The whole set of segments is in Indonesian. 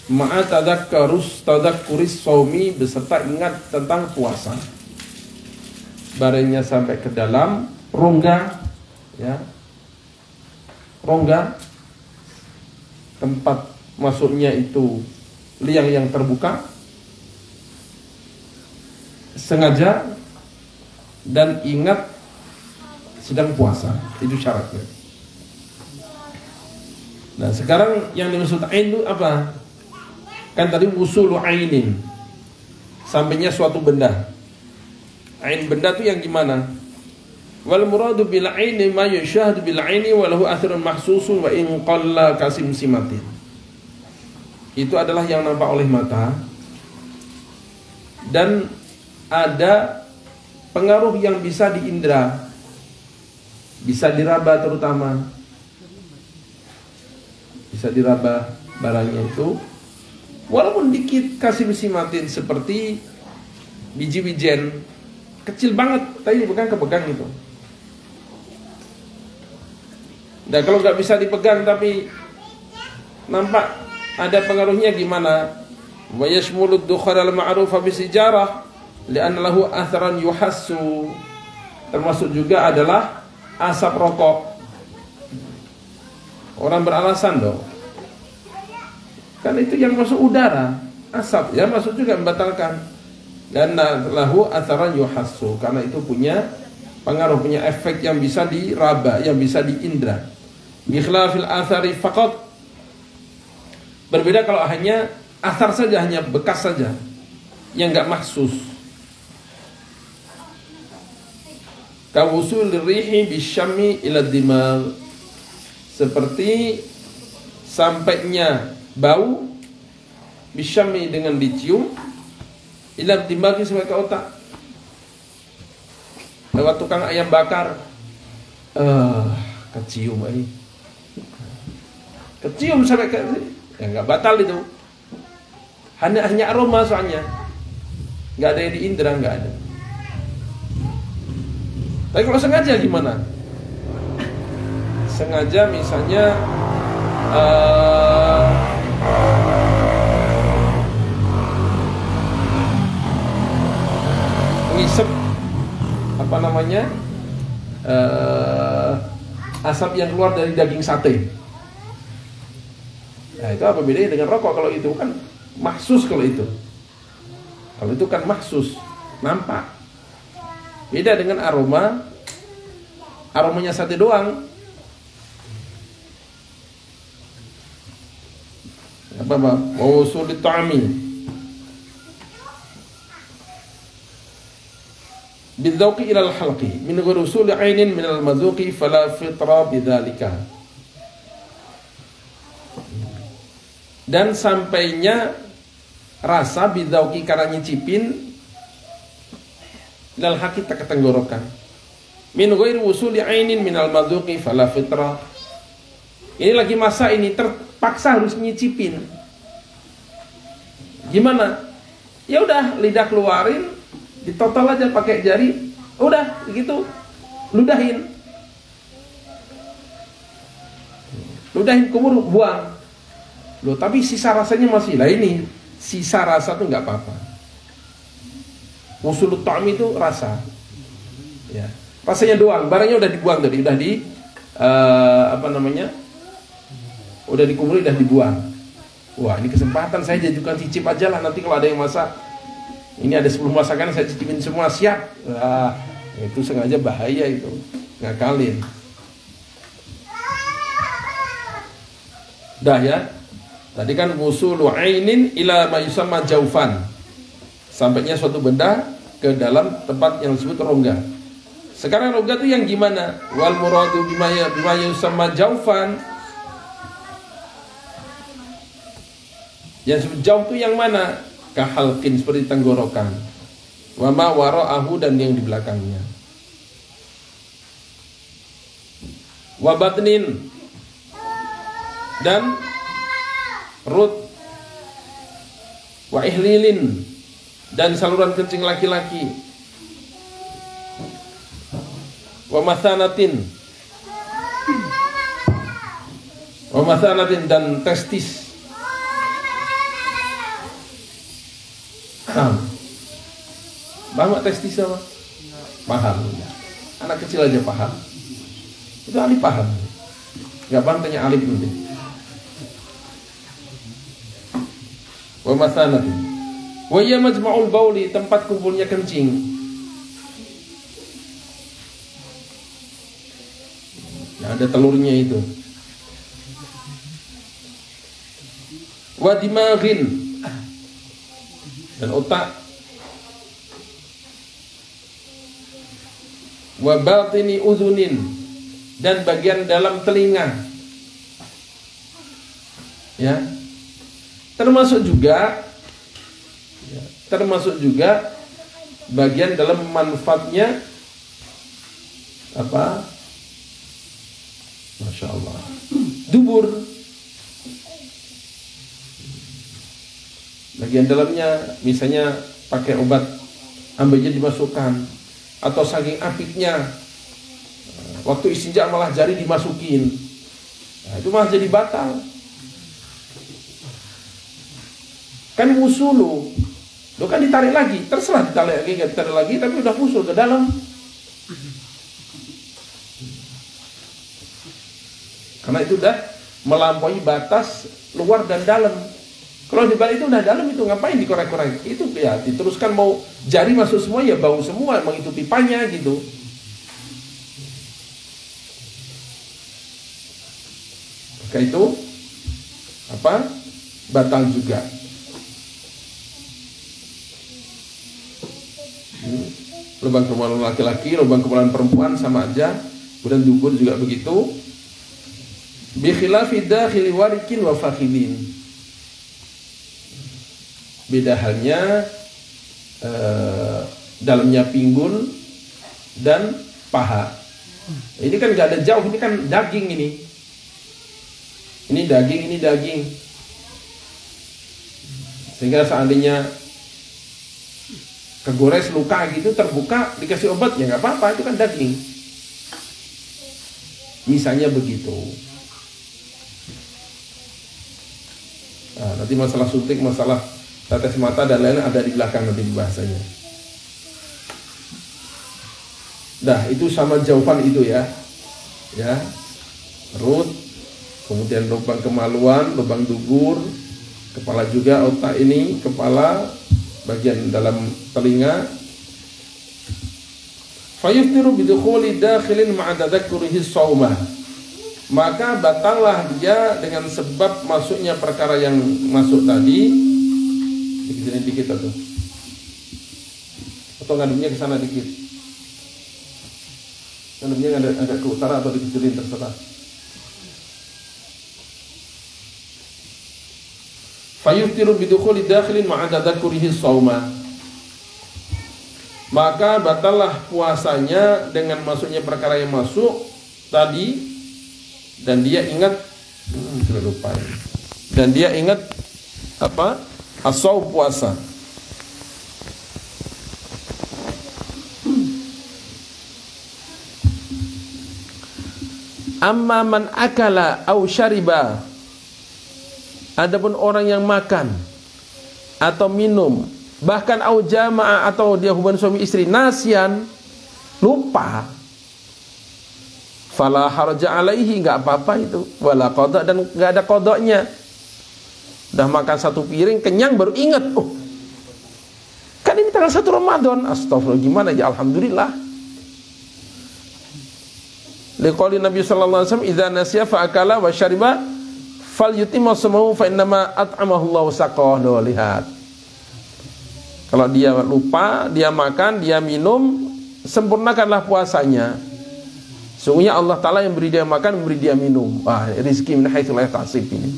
ma'a tadakkuris shaumi, beserta ingat tentang puasa. Barangnya sampai ke dalam rongga, ya, rongga tempat masuknya itu liang yang terbuka, sengaja dan ingat sedang puasa, itu syaratnya. Nah sekarang yang dimaksud ain itu apa? Kan tadi wusulu ainin, sampainya suatu benda. Ain benda itu yang gimana? Wal muradu bil aini ma yushahadu bil aini wa lahu athrun mahsusun wa in qalla kasimsimatin. Itu adalah yang nampak oleh mata dan ada pengaruh yang bisa diindra, bisa diraba, terutama bisa diraba barangnya itu walaupun dikit, kasimsimatin, seperti biji wijen kecil banget, tapi dipegang kepegang itu. Nah kalau nggak bisa dipegang tapi nampak ada pengaruhnya, gimana? Wa yashmulu ad-dukhar al-ma'rufa bisijarah li'anna lahu athran yuhassu. Termasuk juga adalah asap rokok. Orang beralasan dong, kan itu yang masuk udara, asap ya masuk juga membatalkan. Dan lahu atharan yuhassu, karena itu punya pengaruh, punya efek yang bisa diraba, yang bisa diindra. Bi khilafil athari faqat, berbeda kalau hanya athar saja, hanya bekas saja yang enggak mahsus. Ka wusul rihi bisyammi ila dimag, seperti sampainya bau bisyammi dengan dicium ila dimag sampai ke otak lewat tukang ayam bakar, kecium ini, kecium sampai ke, ya nggak batal itu, hanya aroma soalnya, nggak ada yang diindra, nggak ada. Tapi kalau sengaja gimana? Sengaja misalnya ngisep apa namanya asap yang keluar dari daging sate. Nah itu apa bedanya dengan rokok? Kalau itu kan mahsus, kalau itu kan mahsus, nampak. Beda dengan aromanya sate doang. Apa usul ta'ami bidzauqi ila al-halqi min ghairi usul 'ainin min al-madzuqi fala fitra bidzalika. Dan sampainya rasa bidzauqi karena nyicipin lal hakita ke tenggorokan min ghairi usul 'ainin min al-madzuqi fala fitra. Ini lagi masa ini terpaksa harus nyicipin. Gimana? Ya udah, lidah keluarin, ditotal aja pakai jari, udah gitu, ludahin, kumur, buang. Loh, tapi sisa rasanya masih. Lah ini sisa rasa tuh nggak apa-apa. Usulut ta'am itu rasa, ya rasanya doang, barangnya udah dibuang tadi, udah di udah dikumuri, udah dibuang. Wah, ini kesempatan saya jajukan cicip aja lah, nanti kalau ada yang masak, ini ada 10 masakan saya cicipin semua, siap. Nah, itu sengaja bahaya, itu ngakalin. Dah ya. Tadi kan wusulu ainin ila ma yusamma jaufan, sampainya suatu benda ke dalam tempat yang disebut rongga. Sekarang rongga itu yang gimana? Wal muradu bima yusamma jaufan, yang disebut jauf itu yang mana? Kahalqin, seperti tenggorokan. Wa ma wara'ahu, dan yang di belakangnya. Wa batnin, dan perut. Wa ihlilin, dan saluran kencing laki-laki. Wa mathanatin, dan testis. Nah, paham testis apa? Paham. Anak kecil aja paham. Itu ahli paham. Gak paham tanya alim nanti. Wa mathanatu. Wa ya majma'ul bauli, tempat kumpulnya kencing. Nah, ada telurnya itu. Wa dimaghin, dan otak. Wa batini udhunin, dan bagian dalam telinga. Ya. Termasuk juga bagian dalam manfaatnya apa? Masya Allah, dubur. Bagian dalamnya misalnya pakai obat ambilnya dimasukkan, atau saking apiknya waktu istinja malah jari dimasukin, nah, itu malah jadi batal. Kan wusulu, lo kan ditarik lagi, terserah ditarik lagi, nggak ditarik lagi, tapi udah wusul ke dalam. Karena itu udah melampaui batas luar dan dalam. Kalau di balik itu udah dalam, itu ngapain dikorek-korek? Itu ya diteruskan, mau jari masuk semua ya bau semua, emang itu pipanya gitu. Maka itu apa? Batal juga. Lubang kemaluan laki-laki, lubang kemaluan perempuan sama aja. Kemudian dubur juga begitu. Bi khilafi dakhili warikin wa fakhidin. Beda halnya dalamnya pinggul dan paha. Ini kan gak ada jauh, ini kan daging ini. Ini daging. Sehingga seandainya kegores luka gitu, terbuka, dikasih obat ya nggak apa-apa, itu kan daging. Misalnya begitu. Nah, nanti masalah suntik, masalah tetes mata dan lain-lain ada di belakang nanti bahasanya. Dah, itu sama jawaban itu ya. Ya. Perut, kemudian lubang kemaluan, lubang dubur, kepala juga, otak ini, kepala, bagian dalam telinga. Fayuftiru bidukhuli dakhilin ma'adadakurihi sawmah. Maka batallah dia dengan sebab masuknya perkara yang masuk tadi. Dikit dikit atau ngadumnya ke sana dikit. Ngadumnya agak ke utara atau dikecilin, terserah. Fayuftiru bidukhuli dakhilin ma'adadakurihi sawma. Maka batallah puasanya dengan masuknya perkara yang masuk tadi, dan dia ingat sudah lupa. Dan dia ingat apa? Asau puasa. Amma man akala au syariba. Adapun orang yang makan atau minum, bahkan au jama'a, atau dia hubungan suami istri, nasian, lupa, fala harja alaihi, enggak apa-apa itu, wala qada, dan enggak ada qadanya. Udah makan satu piring kenyang baru ingat, oh kan ini tanggal 1 Ramadan, astagfirullah, gimana ya, alhamdulillah. Liqauli Nabi sallallahu alaihi wasallam, idza nasiya fa akala wa syariba falyutimma samahu fa innama at'amahu Allahu saqah. Lihat, kalau dia lupa, dia makan, dia minum, sempurnakanlah puasanya. Sungguhnya Allah Ta'ala yang beri dia makan, beri dia minum. Rizki min haitsu la yahtasib ini.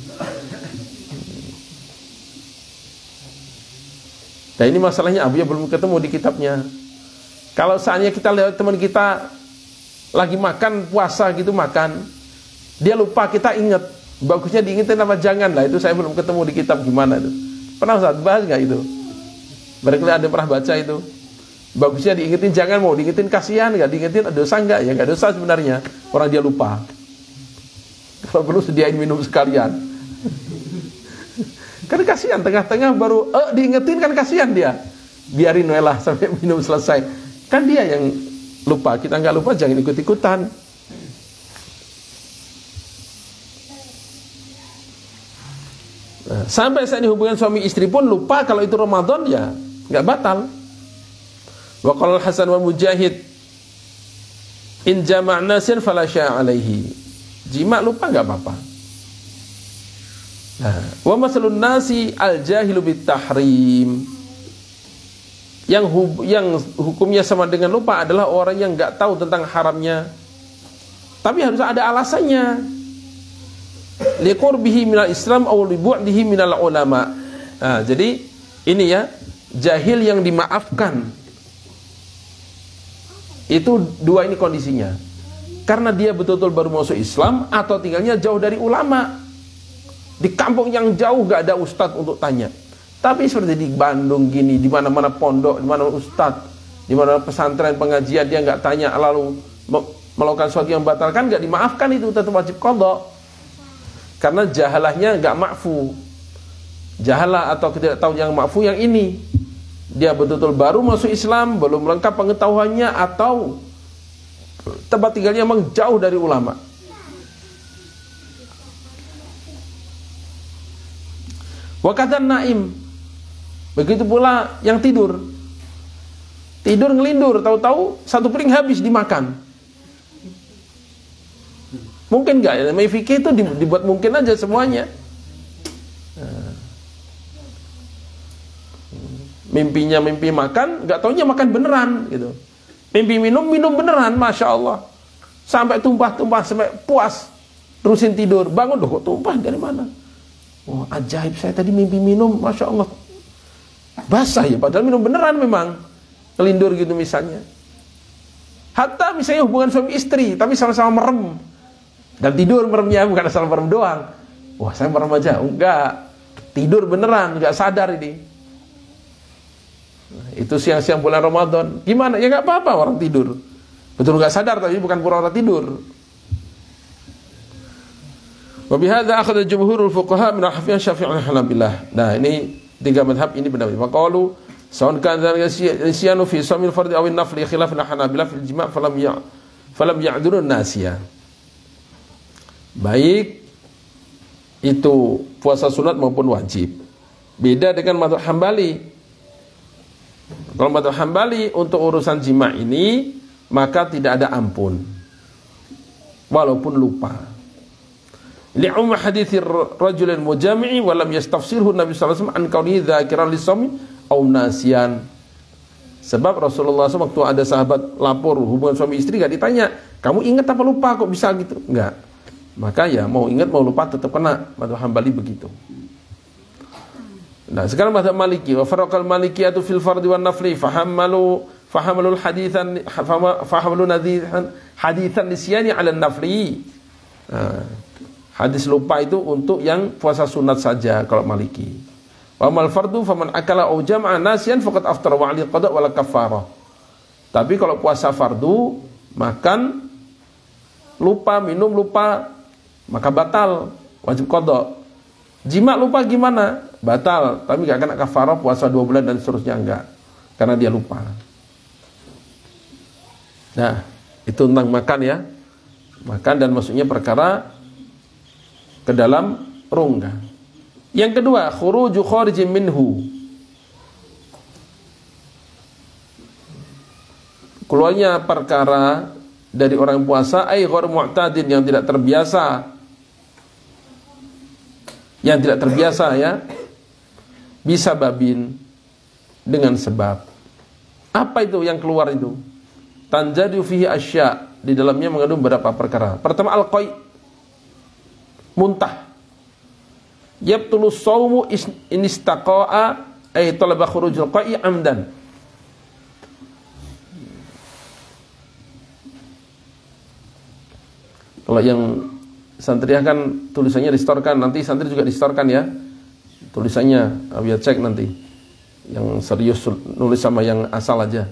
Nah, ini masalahnya Abuya belum ketemu di kitabnya. Kalau seandainya kita lihat teman kita lagi makan puasa gitu, makan, dia lupa, kita ingat, bagusnya diingetin apa jangan lah. Itu saya belum ketemu di kitab gimana itu. Pernah Ustaz bahas nggak itu? Barangkali ada pernah baca itu. Bagusnya diingetin jangan, mau diingetin kasihan, nggak diingetin dosa nggak? Ya nggak dosa sebenarnya, orang dia lupa. Kalau perlu sediain minum sekalian. Kan kasihan, tengah-tengah baru diingetin, kan kasihan dia. biarin lah sampai minum selesai. Kan dia yang lupa, kita nggak lupa, jangan ikut-ikutan. Nah, sampai saat ini hubungan suami istri pun lupa kalau itu Ramadan, ya nggak batal. Wa qala Hasan wa Mujahid, in jama'na sin fala syai' alaihi. Jima lupa nggak apa-apa. Nah, wa masalun nasi al jahilu bit tahrim. Yang hukumnya sama dengan lupa adalah orang yang nggak tahu tentang haramnya, tapi harus ada alasannya. Liqurbihi minal Islam aw libu'dihi minal ulama. Nah, jadi ini ya, jahil yang dimaafkan. Itu dua ini kondisinya. Karena dia betul-betul baru masuk Islam atau tinggalnya jauh dari ulama. Di kampung yang jauh gak ada ustadz untuk tanya. Tapi seperti di Bandung gini, di mana-mana pondok, di mana ustadz, di mana pesantren pengajian, dia nggak tanya lalu melakukan sesuatu yang batalkan, nggak dimaafkan, itu tetap wajib qadha. Karena jahalahnya nggak ma'fu. Jahalah atau ketidaktahuan yang ma'fu yang ini, dia betul-betul baru masuk Islam, belum lengkap pengetahuannya, atau tempat tinggalnya memang jauh dari ulama. Wakatan naim, begitu pula yang tidur ngelindur, tahu-tahu satu piring habis dimakan. Mungkin nggak ya? Namanya fikih itu dibuat mungkin aja semuanya. Mimpinya mimpi makan, nggak taunya makan beneran gitu. Mimpi minum beneran, masya Allah. Sampai tumpah sampai puas, terusin tidur. Bangun, loh kok tumpah dari mana? Oh, ajaib, saya tadi mimpi minum, masya Allah. Basah ya, padahal minum beneran memang. Kelindur gitu misalnya. Hatta misalnya hubungan suami istri, tapi sama-sama merem. Dan tidur meremnya, bukan asal merem doang. Wah, saya merem aja. Enggak, tidur beneran, enggak sadar ini. Nah, itu siang-siang bulan Ramadan. Gimana? Ya enggak apa-apa orang tidur. Betul enggak sadar, tapi bukan pura-pura tidur. Wa bihadza akhadha jumhurul fuqaha min al-Hanafiyyah Syafi'iyah Hanabilah. Nah, ini tiga madhab ini benar. Maqalu saun kan yasyanu fi shamil fardhi aw an-nafli khilafan Hanabilah fil jima' falam ya'durun nasiyah. Baik itu puasa sunat maupun wajib. Beda dengan mazhab Hambali. Kalau mazhab Hambali untuk urusan jima' ini, maka tidak ada ampun walaupun lupa. Li'umma haditsir rajulin mujami'i wa lam yastafsirhu Nabi sallallahu alaihi wasallam an kaunihi dzakiran lis-shaumi aw nasiyan. Sebab Rasulullah SAW waktu ada sahabat lapor hubungan suami istri, gak ditanya, kamu ingat apa lupa kok bisa gitu? Enggak. Maka ya mau ingat mau lupa tetap kena. Mazhab Hambali begitu. Nah, sekarang mazhab Maliki, wa faraqal malikiyatu fil fardhi wan nafli fahamalul haditsan haditsan nisyani 'ala nafli. Nah, hadis lupa itu untuk yang puasa sunat saja kalau Maliki. Wa mal fardu faman akala aw jama'a nasyan faqad aftara wa 'alil qada' wala kafarah. Tapi kalau puasa fardu, makan lupa, minum lupa, maka batal, wajib qada. Jima lupa gimana? Batal, tapi gak kena kafarah, puasa 2 bulan dan seterusnya enggak, karena dia lupa. Nah, itu tentang makan ya. Makan dan maksudnya perkara ke dalam rongga. Yang kedua, khuruju kharijin minhu. Keluarnya perkara dari orang puasa, ai ghair mu'tadin, yang tidak terbiasa. Yang tidak terbiasa ya. Bisa babin, dengan sebab. Apa itu yang keluar itu? Tanjadu fihi asya, di dalamnya mengandung beberapa perkara. Pertama, al-qai, muntah. Yabtulu shaumu in istaqa'a ay talaba khurujul qai amdan. Kalau yang santriah kan tulisannya distorkan, nanti santri juga distorkan ya. Tulisannya biar cek nanti. Yang serius nulis sama yang asal aja.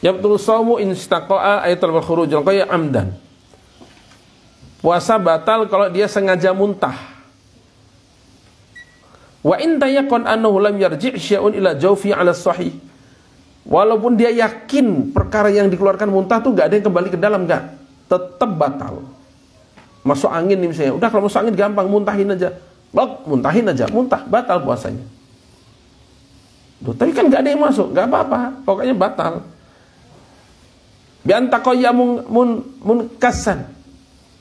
Yabtulu shaumu in istaqa'a ay talaba khurujul qai amdan. Puasa batal kalau dia sengaja muntah. Wa in tayaqan annahu lam yarji' syai'un ila jawfi 'ala sahih. Walaupun dia yakin perkara yang dikeluarkan muntah tuh gak ada yang kembali ke dalam, gak, tetap batal. Masuk angin nih misalnya, udah kalau masuk angin gampang, muntahin aja. Muntahin aja, muntah, batal puasanya. Duh, tapi kan gak ada yang masuk, gak apa-apa, pokoknya batal. Bi'antaqoya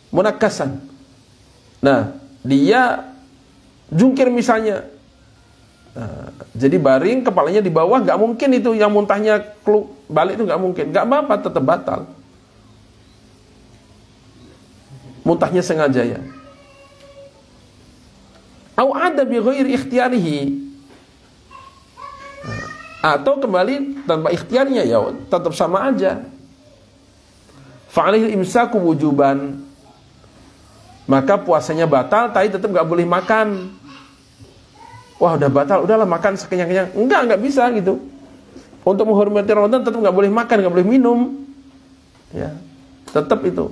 munakasan. Nah, dia jungkir misalnya. Nah, jadi baring, kepalanya di bawah, gak mungkin itu yang muntahnya balik itu gak mungkin. Gak apa-apa, tetap batal. Muntahnya sengaja ya. Au ada bi ghairi ikhtiyarihi. Atau kembali tanpa ikhtiarnya, ya tetap sama aja. Fa'alihil imsaku wujuban. Maka puasanya batal, tapi tetap gak boleh makan. Wah udah batal, udahlah makan sekenyang-kenyang. Enggak bisa gitu. Untuk menghormati Ramadan tetap gak boleh makan, gak boleh minum. Ya, tetap itu.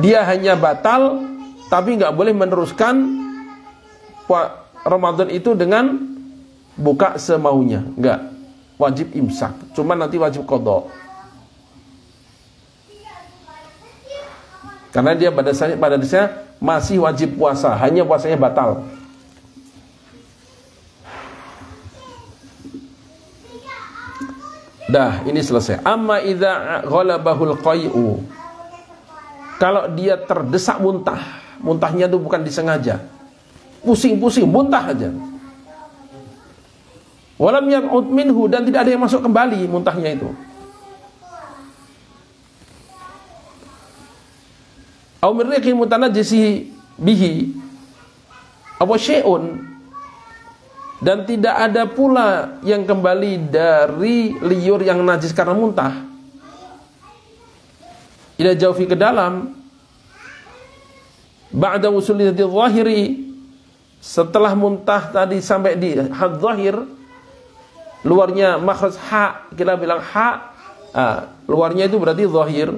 Dia hanya batal, tapi gak boleh meneruskan Ramadan itu dengan buka semaunya. Enggak, wajib imsak. Cuma nanti wajib qadha. Karena dia pada dasarnya masih wajib puasa, hanya puasanya batal. Dah, ini selesai. Amma idza ghalabahul qai'u. Kalau dia terdesak muntah, muntahnya itu bukan disengaja. Pusing-pusing, muntah aja. Walam yaq'ud minhu, dan tidak ada yang masuk kembali muntahnya itu. Au mirriqin mutanajjisi bihi aw syai'un, dan tidak ada pula yang kembali dari liur yang najis karena muntah ila jaufi ke dalam ba'da wusuli hadhi dhahiri, setelah muntah tadi sampai di had zahir, luarnya makhraj ha, kita bilang ha, luarnya itu berarti zahir,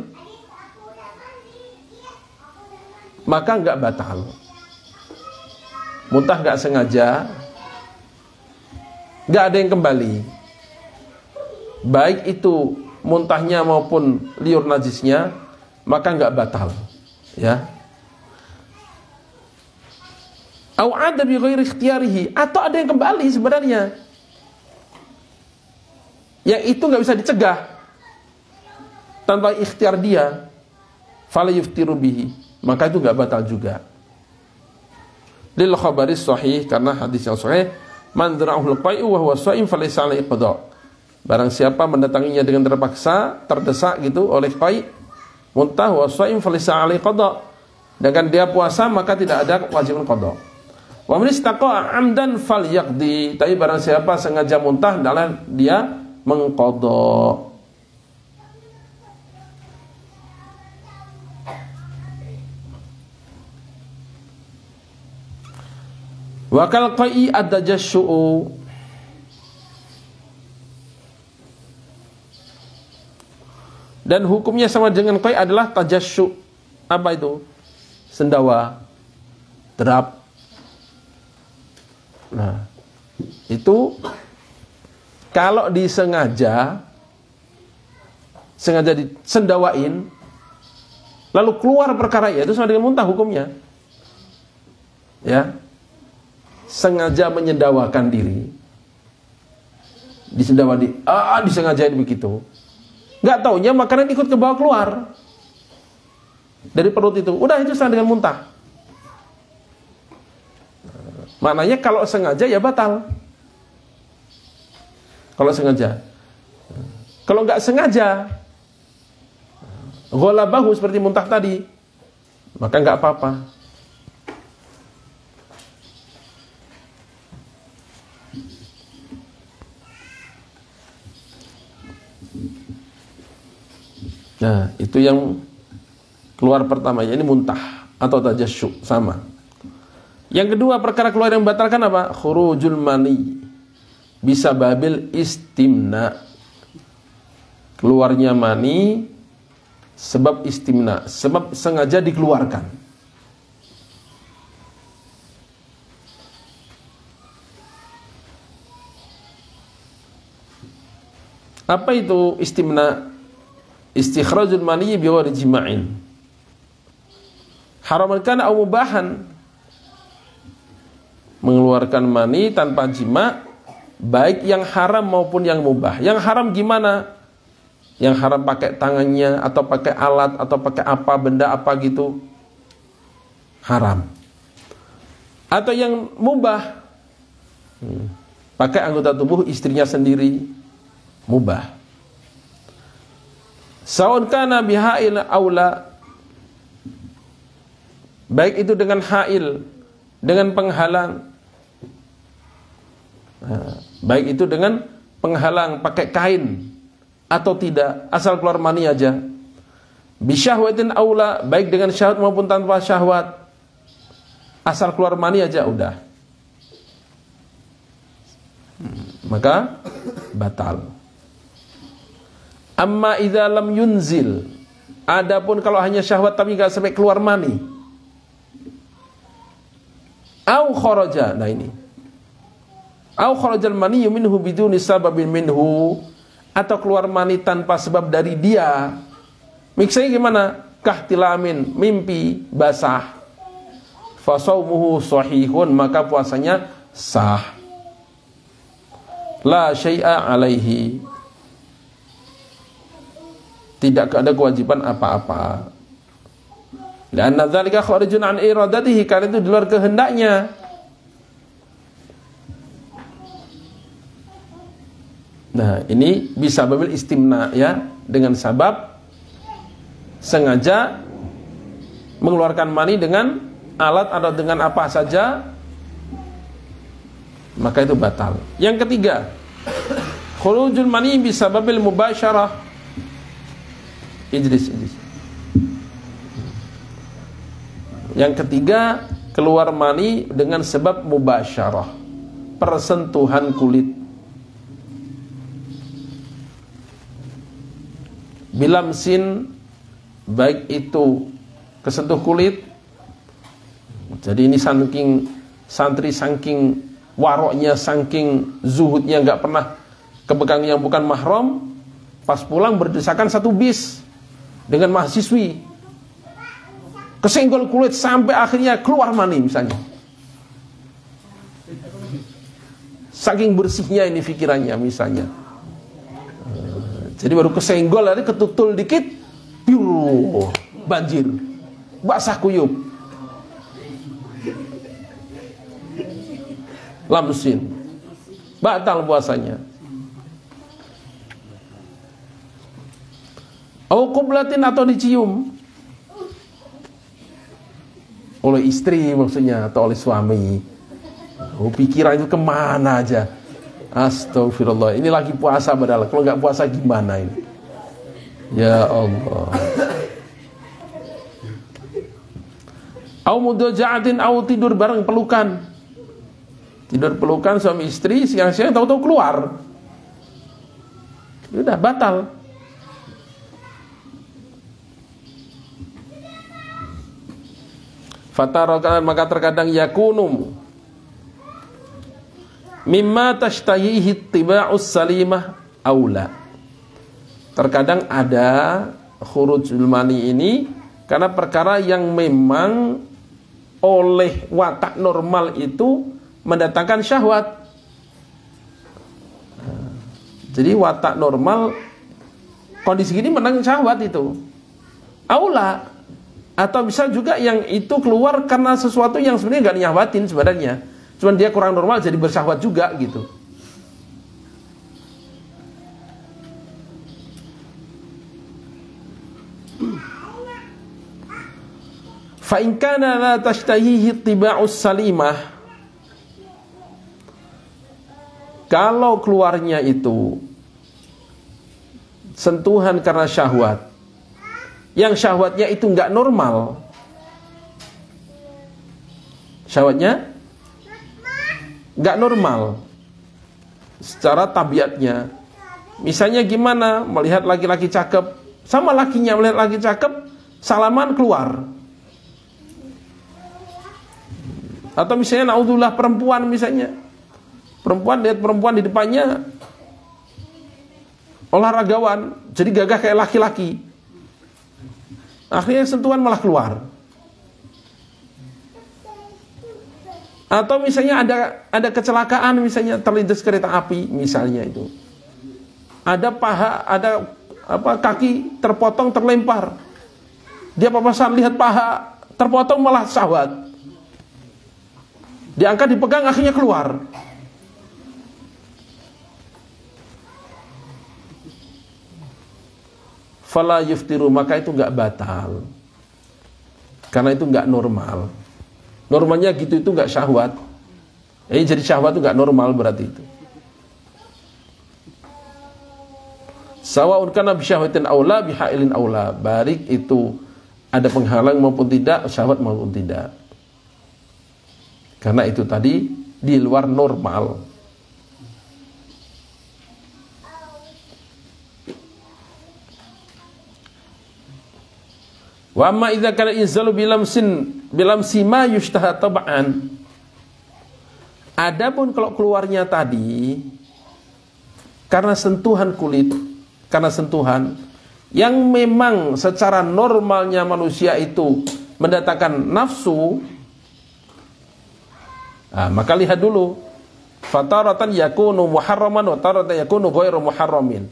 maka enggak batal. Muntah enggak sengaja, enggak ada yang kembali, baik itu muntahnya maupun liur najisnya, maka enggak batal, ya. Au ada bi ghairi ikhtiyarihi, atau ada yang kembali sebenarnya, yang itu enggak bisa dicegah tanpa ikhtiar dia, fala yuftiru bihi, maka itu enggak batal juga. Lil khabaris sahih, karena hadis yang sahih, man dara'ul qai'u wa huwa sha'im falaysa 'alaihi qada. Barang siapa mendatanginya dengan terpaksa, terdesak gitu oleh qai', muntah, wa sha'im falaysa 'alaihi qada, dengan dia puasa maka tidak ada kewajiban qada. Wa man istaqa'a 'amdan falyaqdi, tapi barang siapa sengaja muntah, adalah dia mengqada. Wakal qai ad-tajassu'u, dan hukumnya sama dengan qai adalah tajassu'. Apa itu? Sendawa, derap. Nah, itu kalau disengaja, sengaja disendawain, lalu keluar perkara itu sama dengan muntah hukumnya. Ya, sengaja menyendawakan diri, disendawa disengajain begitu, nggak taunya makanan ikut ke bawah keluar dari perut itu, udah itu sama dengan muntah. Maknanya kalau sengaja ya batal. Kalau sengaja, kalau nggak sengaja, ghalabahu seperti muntah tadi, maka nggak apa-apa. Nah, itu yang keluar pertama, ini muntah atau tajassu, sama. Yang kedua, perkara keluar yang membatalkan apa? Khurujul mani bisa babil istimna, keluarnya mani sebab istimna, sebab sengaja dikeluarkan. Apa itu istimna? Istikhrajul mani bi ghairi jima'in. Haraman kana au mubahan. Mengeluarkan mani tanpa jima, baik yang haram maupun yang mubah. Yang haram gimana? Yang haram pakai tangannya atau pakai alat atau pakai apa, benda apa gitu, haram. Atau yang mubah, pakai anggota tubuh istrinya sendiri, mubah. Saun kana bihail aula, baik itu dengan hail, dengan penghalang, baik itu dengan penghalang pakai kain atau tidak, asal keluar mani aja. Bisyahwatin aula, baik dengan syahwat maupun tanpa syahwat, asal keluar mani aja udah, maka batal. Amma idza lam yunzil, adapun kalau hanya syahwat tapi enggak sampai keluar mani, au kharaja, nah ini, au kharajal mani minhu biduni sababin minhu, atau keluar mani tanpa sebab dari dia. Misalnya gimana? Kahtilamin, mimpi basah, fasaumuhu sahihun, maka puasanya sah. La syai'a alaihi, tidak ada kewajiban apa-apa. Lianna dzalika kharijun an iradatihi, karena itu di luar kehendaknya. Nah, ini bisa babil istimna ya, dengan sabab sengaja mengeluarkan mani dengan alat atau dengan apa saja, maka itu batal. Yang ketiga, khurujul mani bisa babil mubasyarah. Ijlis. Yang ketiga, keluar mani dengan sebab mubasyarah, persentuhan kulit. Bilamsin, baik itu kesentuh kulit. Jadi ini saking santri, saking waroknya, saking zuhudnya, nggak pernah kepegang yang bukan mahram, pas pulang berdesakan satu bis dengan mahasiswi, kesenggol kulit sampai akhirnya keluar mani misalnya. Saking bersihnya ini pikirannya misalnya. Jadi baru kesenggol, hari ketutul dikit, piu, banjir, basah kuyup, lamsin, batal puasanya. Au qublatin, atau dicium oleh istri maksudnya, atau oleh suami. Oh, pikiran itu kemana aja. Astagfirullah, ini lagi puasa padahal, kalau nggak puasa gimana ini? Ya Allah. Au mudaja'atin, au tidur bareng pelukan. Tidur pelukan suami istri, siang-siang tahu-tahu keluar. Udah batal. Fatarakan, maka terkadang yakunum mimma tashtahihi tiba'us salimah aula. Terkadang ada khurujul mani ini karena perkara yang memang oleh watak normal itu mendatangkan syahwat. Jadi watak normal kondisi ini menang syahwat itu aula. Atau bisa juga yang itu keluar karena sesuatu yang sebenarnya nggak nyahwatin sebenarnya, cuman dia kurang normal jadi bersyahwat juga gitu. Fa in kana la tashtahihi tiba'us salimah, kalau keluarnya itu sentuhan karena syahwat, yang syahwatnya itu nggak normal, syahwatnya nggak normal secara tabiatnya. Misalnya gimana, melihat laki-laki cakep, sama lakinya melihat laki cakep, salaman keluar. Atau misalnya naudzubillah perempuan, misalnya perempuan lihat perempuan di depannya, olahragawan, jadi gagah kayak laki-laki. Akhirnya sentuhan malah keluar. Atau misalnya ada kecelakaan, misalnya terlindas kereta api, misalnya itu. Ada paha, ada kaki terpotong, terlempar. Dia papasan lihat paha terpotong malah syahwat. Diangkat, dipegang, akhirnya keluar. Fala yuftiru, maka itu enggak batal. Karena itu enggak normal. Normalnya gitu itu enggak syahwat. Jadi syahwat itu enggak normal berarti itu. Sawa'un kana bisyahwatin aula bihailin aula. Baik itu ada penghalang maupun tidak, syahwat maupun tidak. Karena itu tadi di luar normal. Wa amma idza kana inzalu bilamsi ma yushtaha tab'an. Adapun kalau keluarnya tadi karena sentuhan kulit, karena sentuhan yang memang secara normalnya manusia itu mendatangkan nafsu, maka lihat dulu. Fataratan yakunu muharraman wa taratan yakunu ghairu muharramin.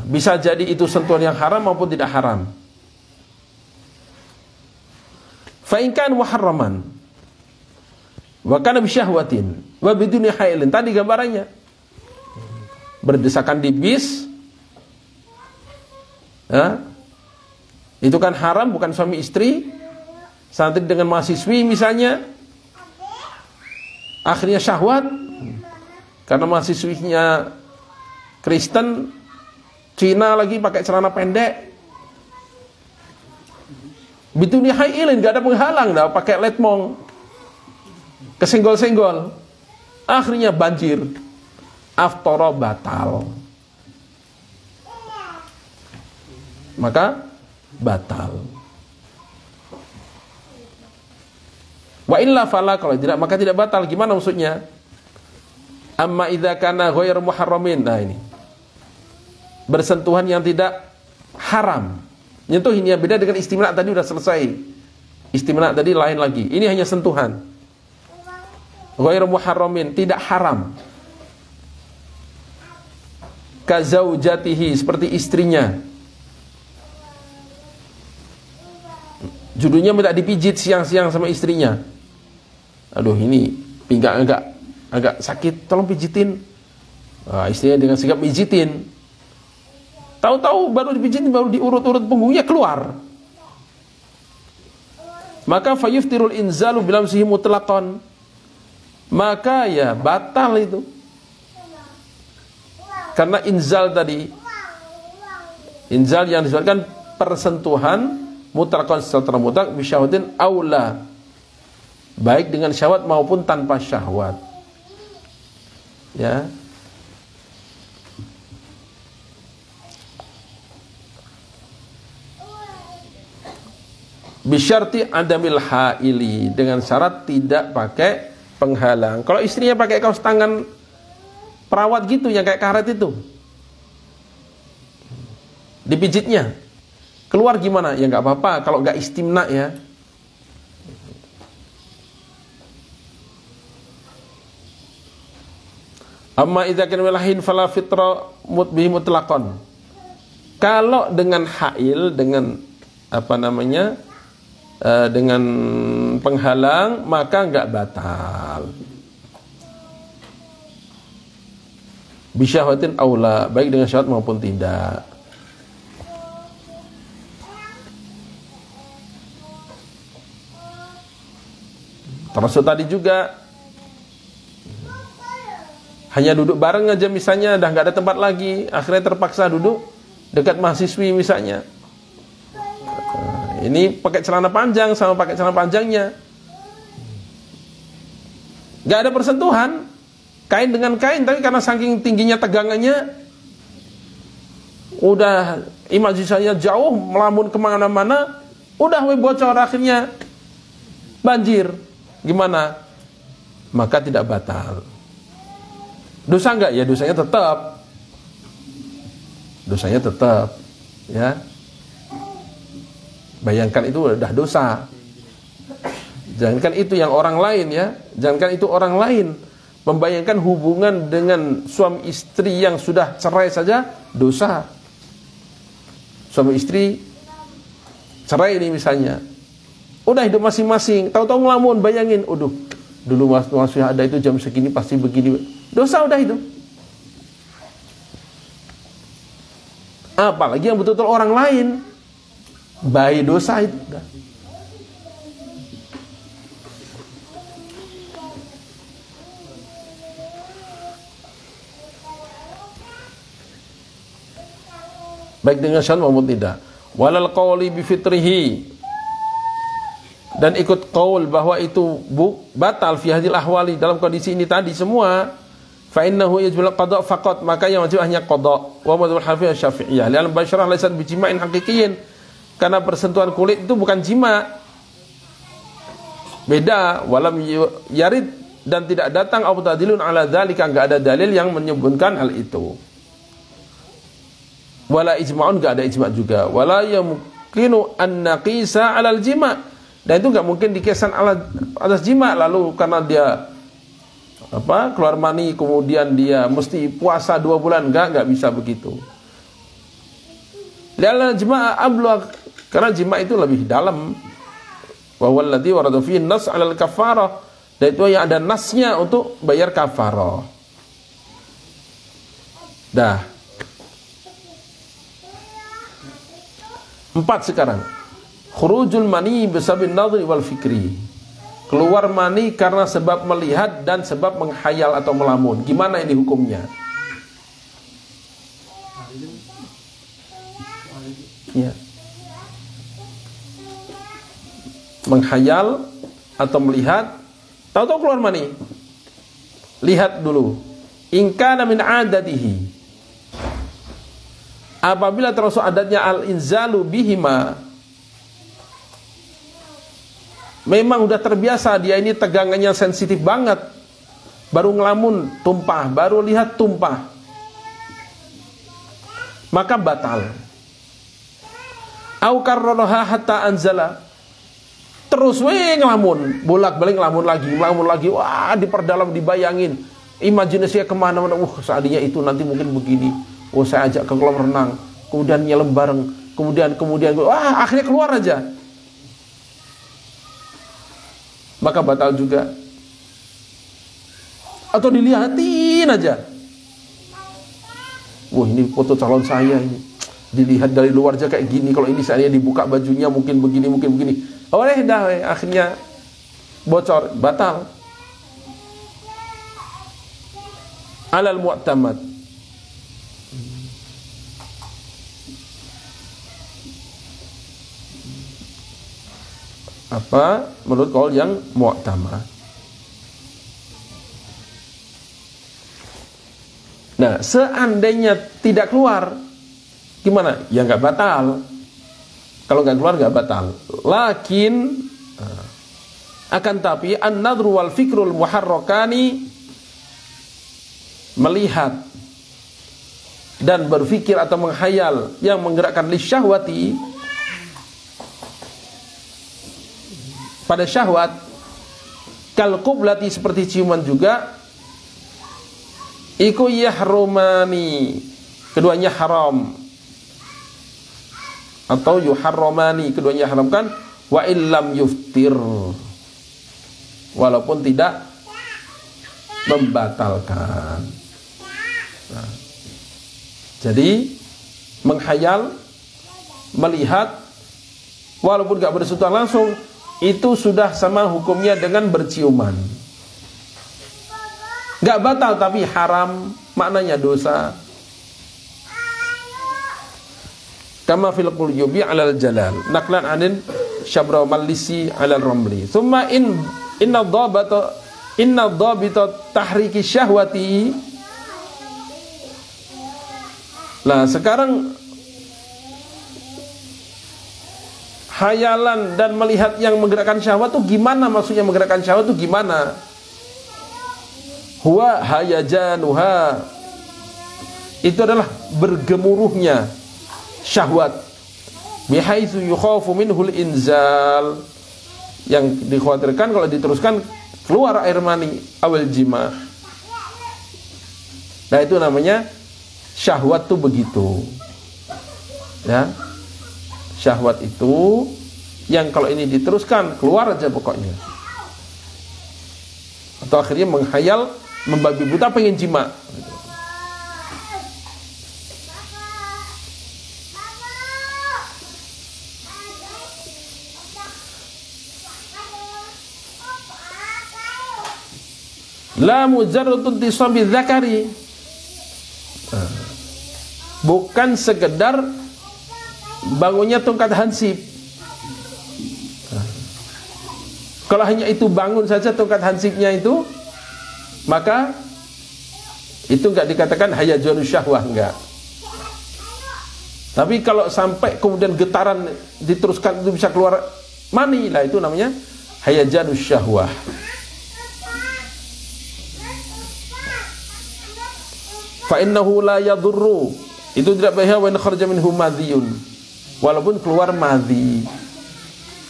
Bisa jadi itu sentuhan yang haram maupun tidak haram. Fa in kana muharraman wa kana bi syahwatin wa biduni hailin. Tadi gambarannya. Berdesakan di bis. Itu kan haram, bukan suami istri. Santri dengan mahasiswi misalnya. Akhirnya syahwat karena mahasiswinya Kristen, Cina lagi pakai celana pendek. Bituni hailin, gak ada penghalang, dah pakai letmong, kesenggol-senggol. Akhirnya banjir. Aftara batal. Maka batal. Wa illa fala, kalau tidak maka tidak batal. Gimana maksudnya? Amma idza kana ghairu muharramin. Nah ini. Bersentuhan yang tidak haram. Nyentuh ini ya, beda dengan istimna tadi udah selesai. Istimna tadi lain lagi. Ini hanya sentuhan. Ghairu muharramin, tidak haram. Ka zaujatihi, seperti istrinya. Judulnya minta dipijit siang-siang sama istrinya. Aduh, ini pinggang agak sakit, tolong pijitin. Istrinya dengan sigap pijitin. Tahu-tahu baru dipijitin, baru diurut-urut punggungnya keluar. Maka fayuftirul inzalu bilamsihi mutlaqan. Maka ya batal itu. Karena inzal tadi, inzal yang disebutkan persentuhan mutlaqan secara mutlak bisyahwatin aula, baik dengan syahwat maupun tanpa syahwat. Ya. Bisyarti adamil haili, dengan syarat tidak pakai penghalang. Kalau istrinya pakai kaos tangan perawat gitu yang kayak karet itu, dipijitnya keluar gimana? Ya nggak apa-apa kalau nggak istimna ya. Amma idza kana lahin fala fitra mutbihi mutlaqan. Kalau dengan hail, dengan dengan penghalang, maka nggak batal. Bisyahwatin aula, baik dengan syahwat maupun tidak. Termasuk tadi juga hanya duduk bareng aja misalnya, dah nggak ada tempat lagi, akhirnya terpaksa duduk dekat mahasiswi misalnya. Ini pakai celana panjang sama pakai celana panjangnya, nggak ada persentuhan, kain dengan kain, tapi karena saking tingginya tegangannya, udah imajinasinya jauh, melamun kemana-mana, udah bocor, akhirnya banjir. Gimana? Maka tidak batal. Dosa enggak? Ya dosanya tetap. dosanya tetap, ya. Bayangkan itu udah dosa. Jangankan itu yang orang lain, ya. Jangankan itu orang lain. Membayangkan hubungan dengan suami istri yang sudah cerai saja dosa. Suami istri cerai ini misalnya, udah hidup masing-masing, tahu-tahu ngelamun, bayangin, aduh, dulu masih ada itu jam segini pasti begini. Dosa udah itu. Apalagi yang betul-betul orang lain, bayi dosa itu. Baik dengan syahwat maupun tidak. Walal qawli bifitrihi, dan ikut qaul bahwa itu batal fi hadhil ahwali, dalam kondisi ini tadi semua. Fa innahu yajibul qada' faqat, maka yang wajib hanya qada'. Wa madzhab Hanafi Syafi'iyah li'al basyrah laysat bijima'in haqiqiyyin, karena persentuhan kulit itu bukan jima. Beda, walam yarid, dan tidak datang au tadilun ala dzalika, enggak ada dalil yang menyebutkan hal itu. Wala ijma'un, enggak ada ijma' juga. Wala yumkinu an naqisa 'alal jima', dan itu enggak mungkin dikesan atas jima', lalu karena dia keluar mani kemudian dia mesti puasa 2 bulan, enggak bisa begitu. Li'anna jima' ablagh, karena jima' itu lebih dalam. Wa huwa alladhi warada fihi an-nas 'alal kafarah, dan itu yang ada nasnya untuk bayar kafarah. Dah. 4 sekarang. Khurujul mani bisababin nadhri wal fikri. Keluar mani karena sebab melihat dan sebab menghayal atau melamun. Gimana ini hukumnya? Ya. Menghayal atau melihat, tahu-tahu keluar mani. Lihat dulu. In kana min 'adatihi, apabila termasuk adatnya al-inzalu bihima, memang udah terbiasa, dia ini tegangannya sensitif banget, baru ngelamun tumpah, baru lihat tumpah, maka batal. Au karraraha hatta anzala, terus ngelamun, bolak-balik ngelamun lagi, wah diperdalam, dibayangin, imajinasinya kemana-mana, seandainya itu nanti mungkin begini, saya ajak ke kolam renang, kemudian nyelam bareng, kemudian wah akhirnya keluar aja, maka batal juga. Atau dilihatin aja, wah ini foto calon saya ini, dilihat dari luar aja kayak gini, kalau ini saya dibuka bajunya mungkin begini, akhirnya bocor, batal. Alal mu'tamad, menurut qaul yang mu'tamad. Nah, seandainya tidak keluar, gimana? Ya nggak batal. Kalau nggak keluar nggak batal. Lakin akan tapi an-nadru wal fikrul muharrakani, melihat dan berfikir atau menghayal yang menggerakkan lisyahwati, pada syahwat, kal qiblati, seperti ciuman juga, iku yahrumani, keduanya haram, atau yuharramani, keduanya haramkan, wa illam yuftir, walaupun tidak membatalkan. Nah, jadi menghayal, melihat, walaupun gak bersentuhan langsung, itu sudah sama hukumnya dengan berciuman. Gak batal tapi haram, maknanya dosa. Kama fil quljubi 'alal jalal, naqlan 'anil Syabra Malisi 'alal Ramli. Tsumma inna dhabita tahriki syahwati. Nah, sekarang hayalan dan melihat yang menggerakkan syahwat itu gimana? Maksudnya menggerakkan syahwat itu gimana? Huwa hayajanuha, itu adalah bergemuruhnya syahwat, bihaitsu yukhafu minhul inzal, yang dikhawatirkan kalau diteruskan keluar air mani awal jima. Nah itu namanya syahwat tuh begitu ya. Syahwat itu yang kalau ini diteruskan keluar aja pokoknya, atau akhirnya menghayal, membabi buta pengen jima. La mujarradun tisabi dzakari, bukan sekedar bangunnya tongkat hansip. Kalau hanya itu bangun saja tongkat hansipnya itu, maka itu enggak dikatakan hayajanus syahwah, enggak. Tapi kalau sampai kemudian getaran diteruskan itu bisa keluar mani, lah itu namanya hayajanus syahwah. Fa innahu la yadurru, itu tidak bahaya wa in kharaja minhu madhiyun, walaupun keluar madhi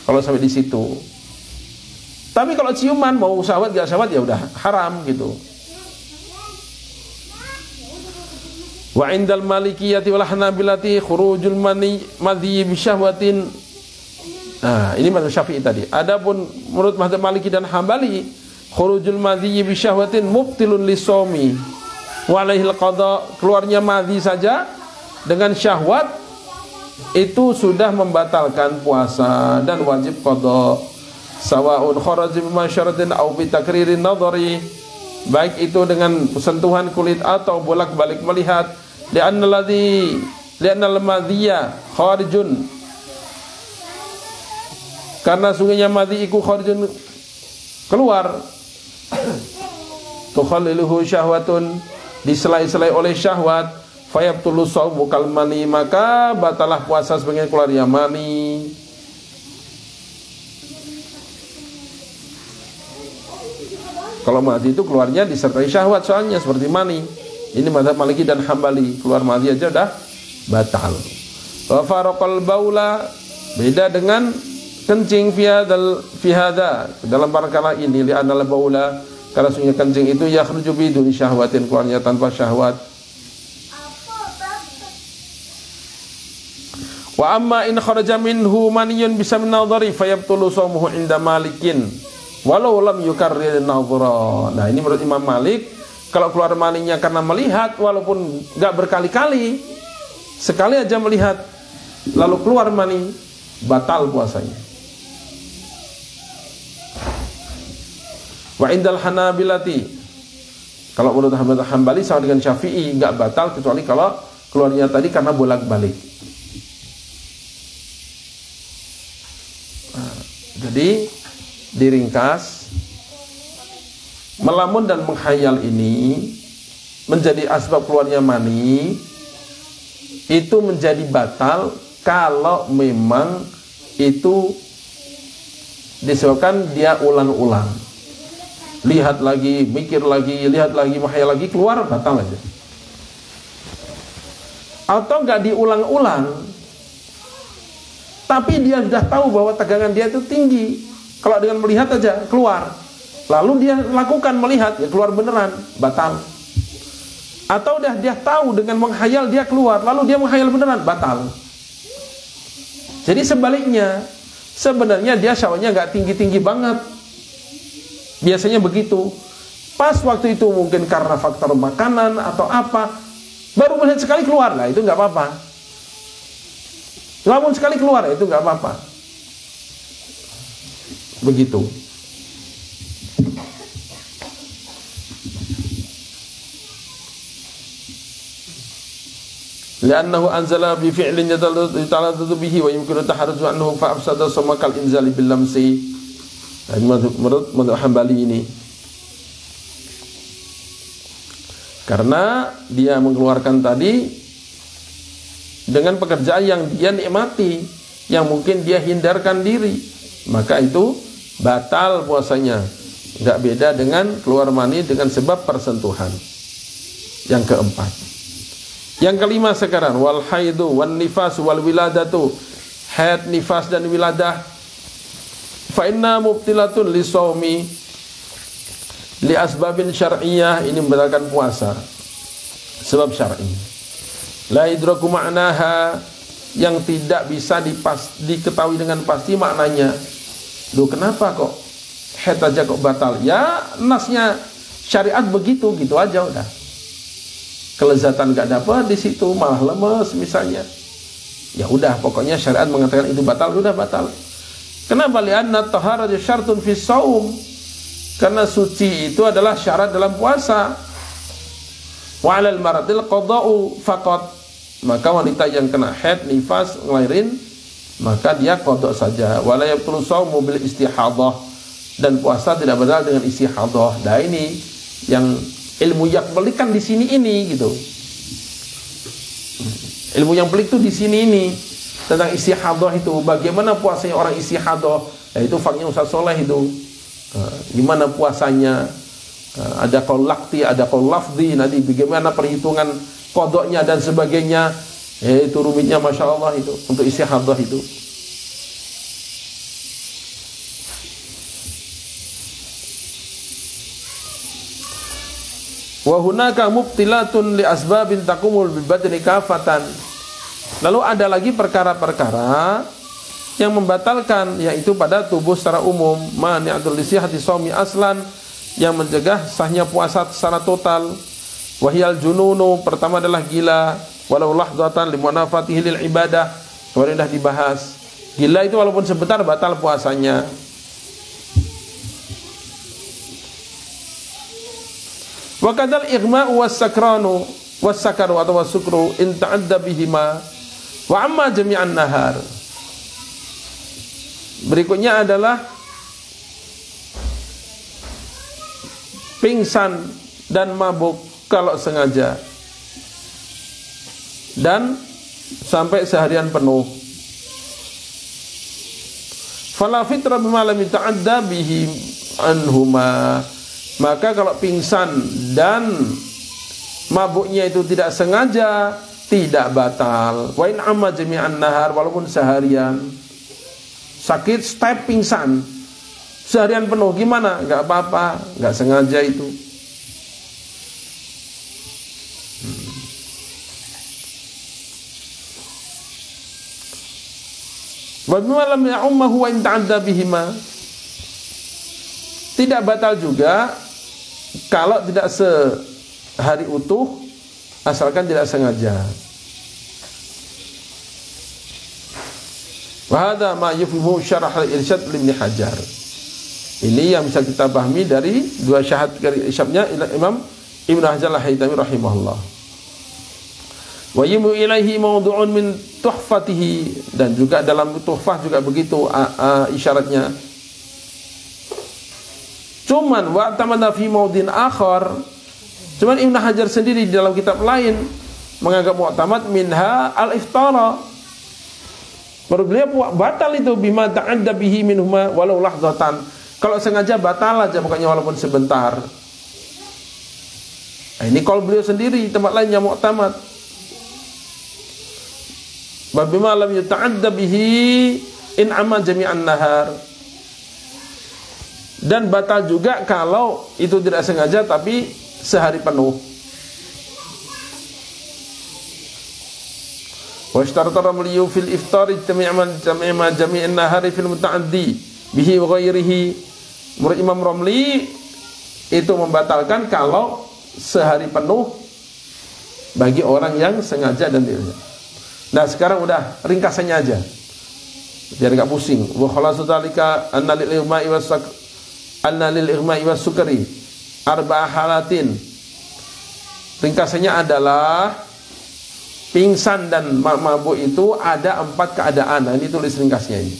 kalau sampai di situ. Tapi kalau ciuman mau syahwat enggak syahwat ya udah haram gitu. Wa indal malikiyati wal hanabilati khurujul madhi bi syahwatin. Nah, ini mazhab Syafi'i tadi. Adapun menurut mazhab Maliki dan Hambali, khurujul madhi bi syahwatin mubtilun lisomi wa alaihil qada, keluarnya madhi saja dengan syahwat itu sudah membatalkan puasa dan wajib qada. Sawaun kharaja bi masyaratin aw bi takririn nadhari, baik itu dengan sentuhan kulit atau bolak-balik melihat. Li'annal madhiya kharijun, karena sungguhnya madhi iku kharijun keluar, tukhalliluhu syahwatun, diselai-selai oleh syahwat, fayabtulu shaumu kal mani, maka batalah puasa sebagai keluarnya mani. Kalau madhi itu keluarnya disertai syahwat soalnya seperti mani. Ini mazhab Maliki dan Hambali, keluar madhi aja udah batal. Wa faraqal baula, beda dengan kencing fi hadza, dalam perkara ini, li anal baula, karena sungguh kencing itu yakhruju biduni syahwatin, keluarnya tanpa syahwat. Wa amma in kharaja minhu maniyun bisa min nadhari fayabtulu shaumuhu inda Malikin walau lam yukarrir nadhara. Nah, ini menurut Imam Malik, kalau keluar maninya karena melihat, walaupun enggak berkali-kali, sekali aja melihat lalu keluar mani, batal puasanya. Wa indal hanabilati, kalau menurut Hambali sama dengan Syafi'i, enggak batal kecuali kalau keluarnya tadi karena bolak-balik. Nah, jadi diringkas, melamun dan menghayal ini menjadi asbab keluarnya mani, itu menjadi batal kalau memang itu disebabkan dia ulang-ulang, lihat lagi, mikir lagi, lihat lagi, menghayal lagi, keluar, batal aja. Atau enggak diulang-ulang, tapi dia sudah tahu bahwa tegangan dia itu tinggi, kalau dengan melihat aja keluar, lalu dia lakukan melihat, ya keluar beneran, batal. Atau udah dia tahu dengan menghayal dia keluar, lalu dia menghayal beneran, batal. Jadi sebaliknya, sebenarnya dia syahwatnya nggak tinggi-tinggi banget. Biasanya begitu. Pas waktu itu mungkin karena faktor makanan atau apa, baru melihat sekali keluar, lah itu nggak apa-apa. Lamun sekali keluar, itu nggak apa-apa. Begitu. Li'annahu anzala bi fi'lin yataladdu bihi wa yumkinu taharruju anhu fa afsada samakal inzali bil lamsi. Menurut Hambali ini, karena dia mengeluarkan tadi dengan pekerjaan yang dia nikmati, yang mungkin dia hindarkan diri, maka itu batal puasanya. Enggak beda dengan keluar mani dengan sebab persentuhan. Yang keempat, Yang kelima sekarang, wal haidu wan nifas wal wiladatu, haid, nifas dan wiladah. Fa inna mubtilatun li shaumi li asbabin syar'iyyah, ini membatalkan puasa sebab syar'i. La idraku ma'naha, yang tidak bisa diketahui dengan pasti maknanya. Loh, kenapa kok haid aja kok batal? Ya nasnya syariat begitu, gitu aja udah. Kelezatan gak dapat di situ, malah lemes misalnya. Ya udah, pokoknya syariat mengatakan itu batal, udah batal. Kenapa? Li'anna taharatu syartun fi shaum, karena suci itu adalah syarat dalam puasa. Wa 'alal maradil qada'u faqat, maka wanita yang kena haid, nifas, ngelahirin, maka dia qada saja. Wala yabtulu shaumu bil istihadah, dan puasa tidak batal dengan istihadah. Nah ini yang ilmu yang pelik kan di sini ini gitu. Ilmu yang pelik tuh di sini ini tentang istihadah itu. Bagaimana puasanya orang istihadah? Nah, itu faknya Ustaz Soleh itu. Gimana puasanya? Ada qaul laqti, ada qaul lafzi. Nanti bagaimana perhitungan kodoknya dan sebagainya. Itu rumitnya, masya Allah itu untuk istihadah itu. Wa hunaka mubtilatun li asbabin taqumul bil badni kafatan. Lalu ada lagi perkara-perkara yang membatalkan, yaitu pada tubuh secara umum. Mani'atul lisihati shaumi aslan, yang mencegah sahnya puasa secara total. Wahyal jununu, pertama adalah gila, walau lahdzatan limunafatihi lil ibadah. Kemarin sudah dibahas. Gila itu walaupun sebentar batal puasanya. Wa kadzal ighma'u was-sakranu was-sakaru atau was-sukru in ta'adda bihima wa amma jami'an nahar. Berikutnya adalah pingsan dan mabuk kalau sengaja dan sampai seharian penuh. Fala fitra bima lam ta'adda bihi anhuma. Maka kalau pingsan dan mabuknya itu tidak sengaja, tidak batal. Wa in amma jami'an nahar, walaupun seharian. Sakit step pingsan seharian penuh, gimana? Enggak apa-apa, enggak sengaja itu. Wa bima lam ya'ummahu wa in ta'adda bihima. Tidak batal juga kalau tidak sehari utuh, asalkan tidak sengaja. Wa hadza ma yufhimu syarah al-irsyad Ibnu Hajar. Ini yang bisa kita pahami dari dua syahadat irsyadnya Imam Ibnu Hajar al-Haytami rahimahullah. Wa yimu ilaihi mawdu'un min tuhfatihi, dan juga dalam tuhfah juga begitu isyaratnya. Cuman wa'tamada fi maudin akhar, cuman Ibnu Hajar sendiri di dalam kitab lain menganggap mu'tamad minha al-iftara. Baru beliau batal itu bima ta'adda bihi minhuma walau lahzatan. Kalau sengaja batal aja, pokoknya walaupun sebentar. Nah, ini kalau beliau sendiri, tempat lainnya mu'tamad. Bima lam yata'adda bihi in amma jami'an nahar. Dan batal juga kalau itu tidak sengaja tapi sehari penuh. Wa ishtarata ramliyu fil iftar jami'a jami'in nahari fil muta'addi bihi wa ghairihi. Menurut Imam Ramli itu membatalkan kalau sehari penuh bagi orang yang sengaja dan tidak. Nah, sekarang udah ringkasannya aja biar enggak pusing. Wa khalasu dzalika anna lil ighma'i was sukri arba'a halatin. Ringkasannya adalah pingsan dan mabuk itu ada 4 keadaan. Nah, ini tulis ringkasnya ini.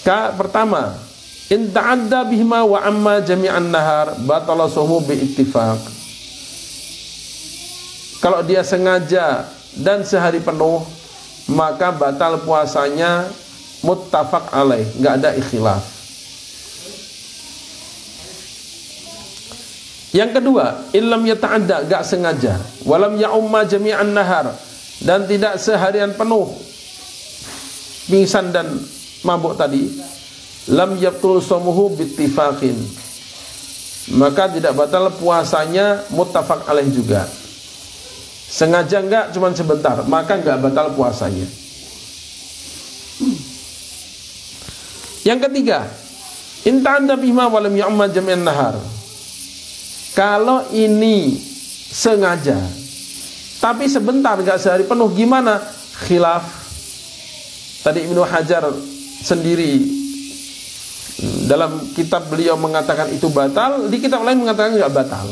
Pertama, in ta'adda bihima wa amma jami'an nahar batala sumu bi ittifaq. Kalau dia sengaja dan sehari penuh, maka batal puasanya muttafaq alaih, enggak ada ikhtilaf. Yang kedua, illam yata'adda, gak sengaja, walam ya'umma jami'an nahar, dan tidak seharian penuh pingsan dan mabuk tadi, lam yabtul shaumuhu bittifaqin, maka tidak batal puasanya muttafaq alaih juga. Sengaja enggak, cuman sebentar, maka enggak batal puasanya. Yang ketiga, in ta'adda bima walam ya'umma jami'an nahar, kalau ini sengaja tapi sebentar, gak sehari penuh, gimana? Khilaf. Tadi Ibnu Hajar sendiri dalam kitab beliau mengatakan itu batal, di kitab lain mengatakan gak batal.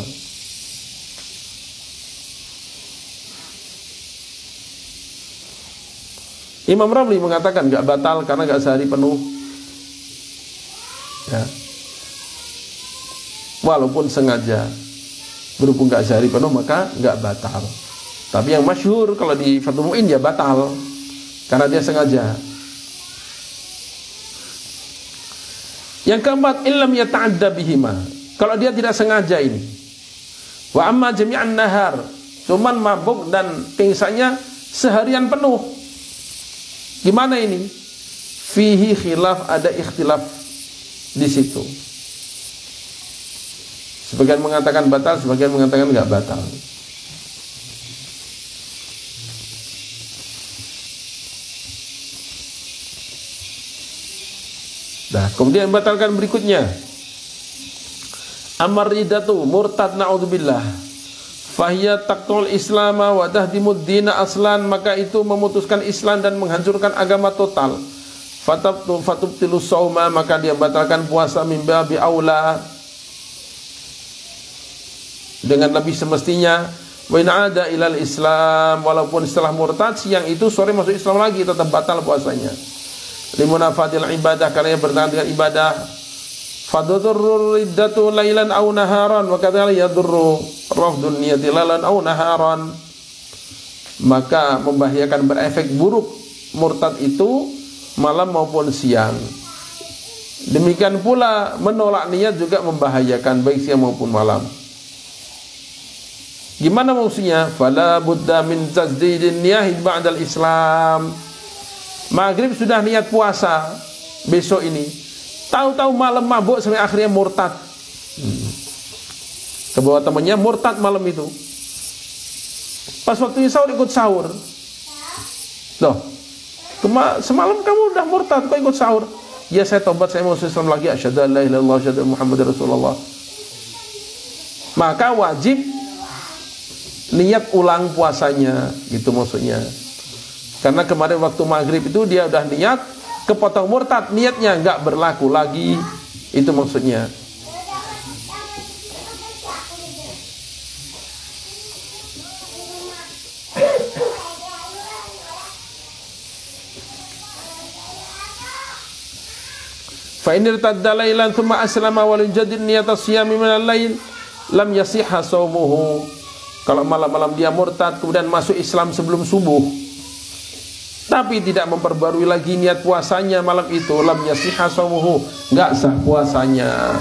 Imam Ramli mengatakan gak batal karena gak sehari penuh, ya, walaupun sengaja. Berhubung gak sehari penuh maka gak batal. Tapi yang masyhur kalau di Fathul Mu'in ya batal karena dia sengaja. Yang keempat, illam yata'adda bihima, kalau dia tidak sengaja ini. Wa amma jami'an nahar, cuman mabuk dan pingsannya seharian penuh, gimana ini? Fihi khilaf, ada ikhtilaf di situ. Sebagian mengatakan batal, sebagian mengatakan enggak batal. Nah, kemudian batalkan berikutnya, amar-ridatu murtad na'udzubillah, fahiya taqtul islama wa tahdimud dina aslan, maka itu memutuskan Islam dan menghancurkan agama total. Fatubtilu shauma, maka dia batalkan puasa min babi aula, dengan lebih semestinya. Wa in ada ilal Islam, walaupun setelah murtad siang itu sore masuk Islam lagi, tetap batal puasanya. Limunafatil ibadah, karena ia bertahan dengan ibadah. Fadurur riddatu lailan aw naharan, wa kadzalika yadurru rafdun niyati lailan aw naharan, maka membahayakan, berefek buruk murtad itu malam maupun siang. Demikian pula menolak niat juga membahayakan, baik siang maupun malam. Gimana maksudnya? Fala budda min tajdidin niyah ba'dal Islam. Maghrib sudah niat puasa besok ini, tahu-tahu malam mabuk sampai akhirnya murtad. Kebawa temannya murtad malam itu. Pas waktunya sahur ikut sahur. Loh, semalam kamu udah murtad, kok ikut sahur? Ya saya tobat, saya mau Islam lagi. Asyhadu an la ilaha illallah, asyhadu anna Muhammadar Rasulullah. Maka wajib niat ulang puasanya, gitu maksudnya. Karena kemarin waktu maghrib itu dia udah niat, kepotong murtad, niatnya nggak berlaku lagi, itu maksudnya. Fa in irtadda lailan thumma aslama wa lam yajid niyata siyami min al-lail lam yasihha shaumuhu. Kalau malam-malam dia murtad kemudian masuk Islam sebelum subuh, tapi tidak memperbarui lagi niat puasanya malam itu, lam yasihha shaumuhu, enggak sah puasanya.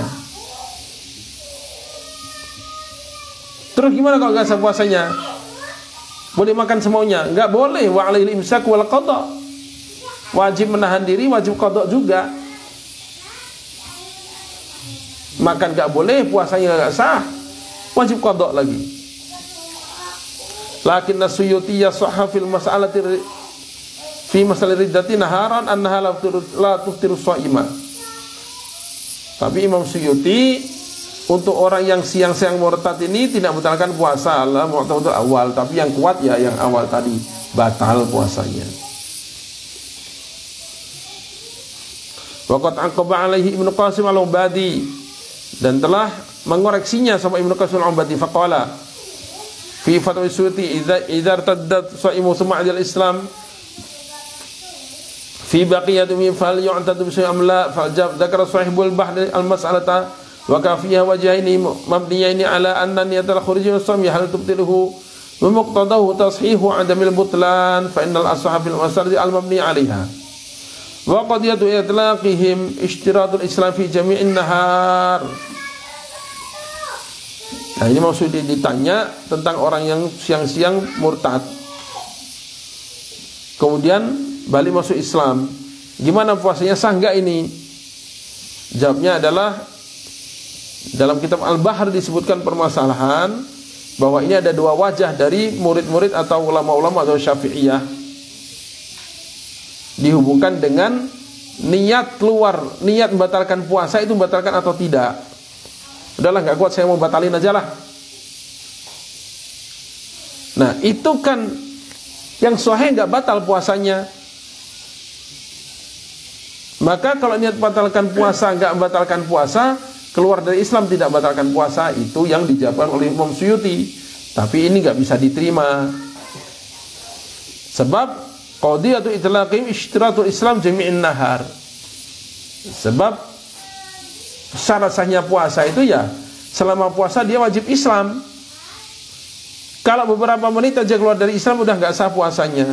Terus gimana kalau enggak sah puasanya? Boleh makan semaunya? Enggak boleh. Wa alaihil imsak wal qada, wajib menahan diri, wajib qada juga. Makan enggak boleh, puasanya enggak sah, wajib qada lagi. Lakin As-Suyuti yasahha fil mas'alati fi masalah riddati naharan annaha la tuftiru shaima. Tapi Imam Suyuti untuk orang yang siang-siang murtad ini tidak membatalkan puasa lah, mu'tamad awal, tapi yang kuat ya yang awal tadi, batal puasanya. Waqad aqaba alaihi Ibnu Qasim al-Ubadi, dan telah mengoreksinya sama Ibnu Qasim al-Ubadi, faqala fi fatwa Suyuti idza irtaddat shaimu thumma al-Islam fi baqiyati min fal yu'tadu bi shay'in la fa dzakara sahibul bahr al-mas'alata wa kafiya wajhaini mabniyaini ala anna niyatul khuruj min as-sawm hal tubtiluhu wa muqtadahu tashihu adamil butlan fa innal ashab fil mas'alati al-mabni 'alayha wa qadiyatu itlaqihim ishtiratul islam fi jami'in nahar. Nah, ini maksudnya ditanya tentang orang yang siang-siang murtad, kemudian balik masuk Islam, gimana puasanya, sah enggak ini? Jawabnya adalah dalam kitab Al-Bahr disebutkan permasalahan bahwa ini ada dua wajah dari murid-murid atau ulama-ulama atau Syafi'iyah, dihubungkan dengan niat keluar, niat membatalkan puasa itu membatalkan atau tidak. Udahlah, nggak kuat, saya mau batalin aja lah. Nah, itu kan yang sahih nggak batal puasanya. Maka kalau niat batalkan puasa nggak membatalkan puasa, keluar dari Islam tidak batalkan puasa, itu yang dijawabkan oleh Imam Suyuti. Tapi ini nggak bisa diterima. Sebab qadiyatu itlaqim ishtiratul Islam jami'in nahar. Sebab syarat sahnya puasa itu ya selama puasa dia wajib Islam. Kalau beberapa menit aja keluar dari Islam udah nggak sah puasanya.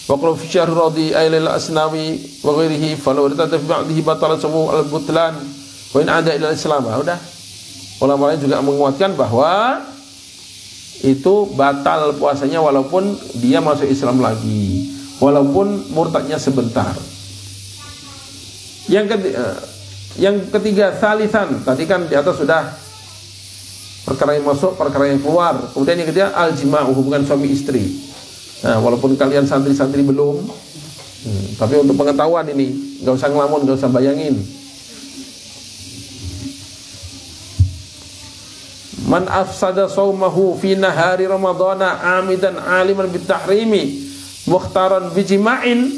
Wa qala fi syahr radi ailal asnawi wa ghairihi falau irtada fi ba'dihi batala sumu al-butlan wa in ada ila Islam. Udah. Ulama lain juga menguatkan bahwa itu batal puasanya walaupun dia masuk Islam lagi, walaupun murtadnya sebentar. Yang ketiga, salisan. Tadi kan di atas sudah perkara yang masuk, perkara yang keluar. Kemudian yang ketiga, al-jima'u, hubungan suami istri. Nah, walaupun kalian santri-santri belum, tapi untuk pengetahuan ini, gak usah ngelamun, gak usah bayangin. Man afsada sawmahu fi nahari ramadhana amidan aliman bitahrimi mukhtaran bijima'in,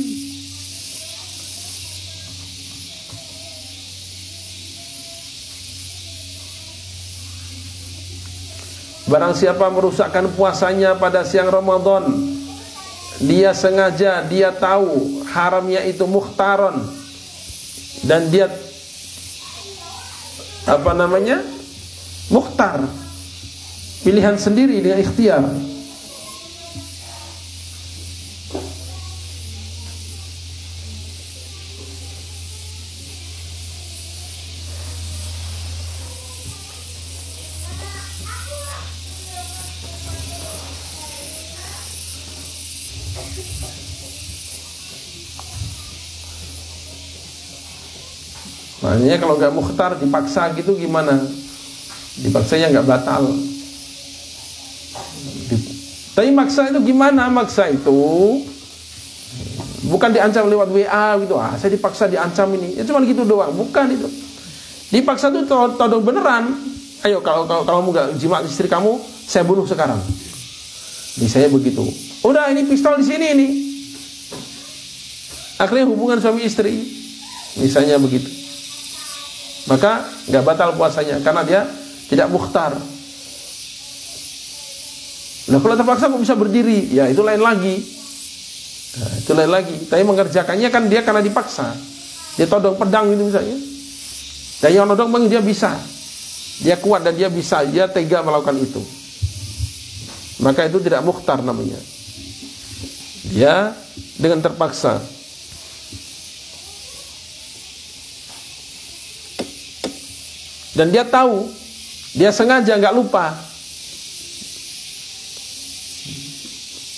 barang siapa merusakkan puasanya pada siang Ramadan, dia sengaja, dia tahu haramnya itu mukhtaron, dan dia mukhtar, pilihan sendiri dengan ikhtiar. Makanya kalau nggak mukhtar dipaksa gitu gimana? Dipaksanya nggak batal. Tapi maksa itu gimana? Maksa itu bukan diancam lewat WA gitu. Saya dipaksa, diancam ini. Ya cuma gitu doang. Bukan itu. Dipaksa itu todong beneran. Ayo kalau kamu nggak jima istri kamu, saya bunuh sekarang. Misalnya begitu. Udah, ini pistol di sini ini. Akhirnya hubungan suami istri. Misalnya begitu. Maka nggak batal puasanya karena dia tidak mukhtar. Nah, kalau terpaksa kok bisa berdiri? Ya itu lain lagi. Nah, itu lain lagi. Tapi mengerjakannya kan dia karena dipaksa. Dia todong pedang gitu misalnya. Dan yang todong bang dia bisa. Dia kuat dan dia bisa. Dia tega melakukan itu. Maka itu tidak mukhtar namanya. Dia dengan terpaksa. Dan dia tahu, dia sengaja nggak lupa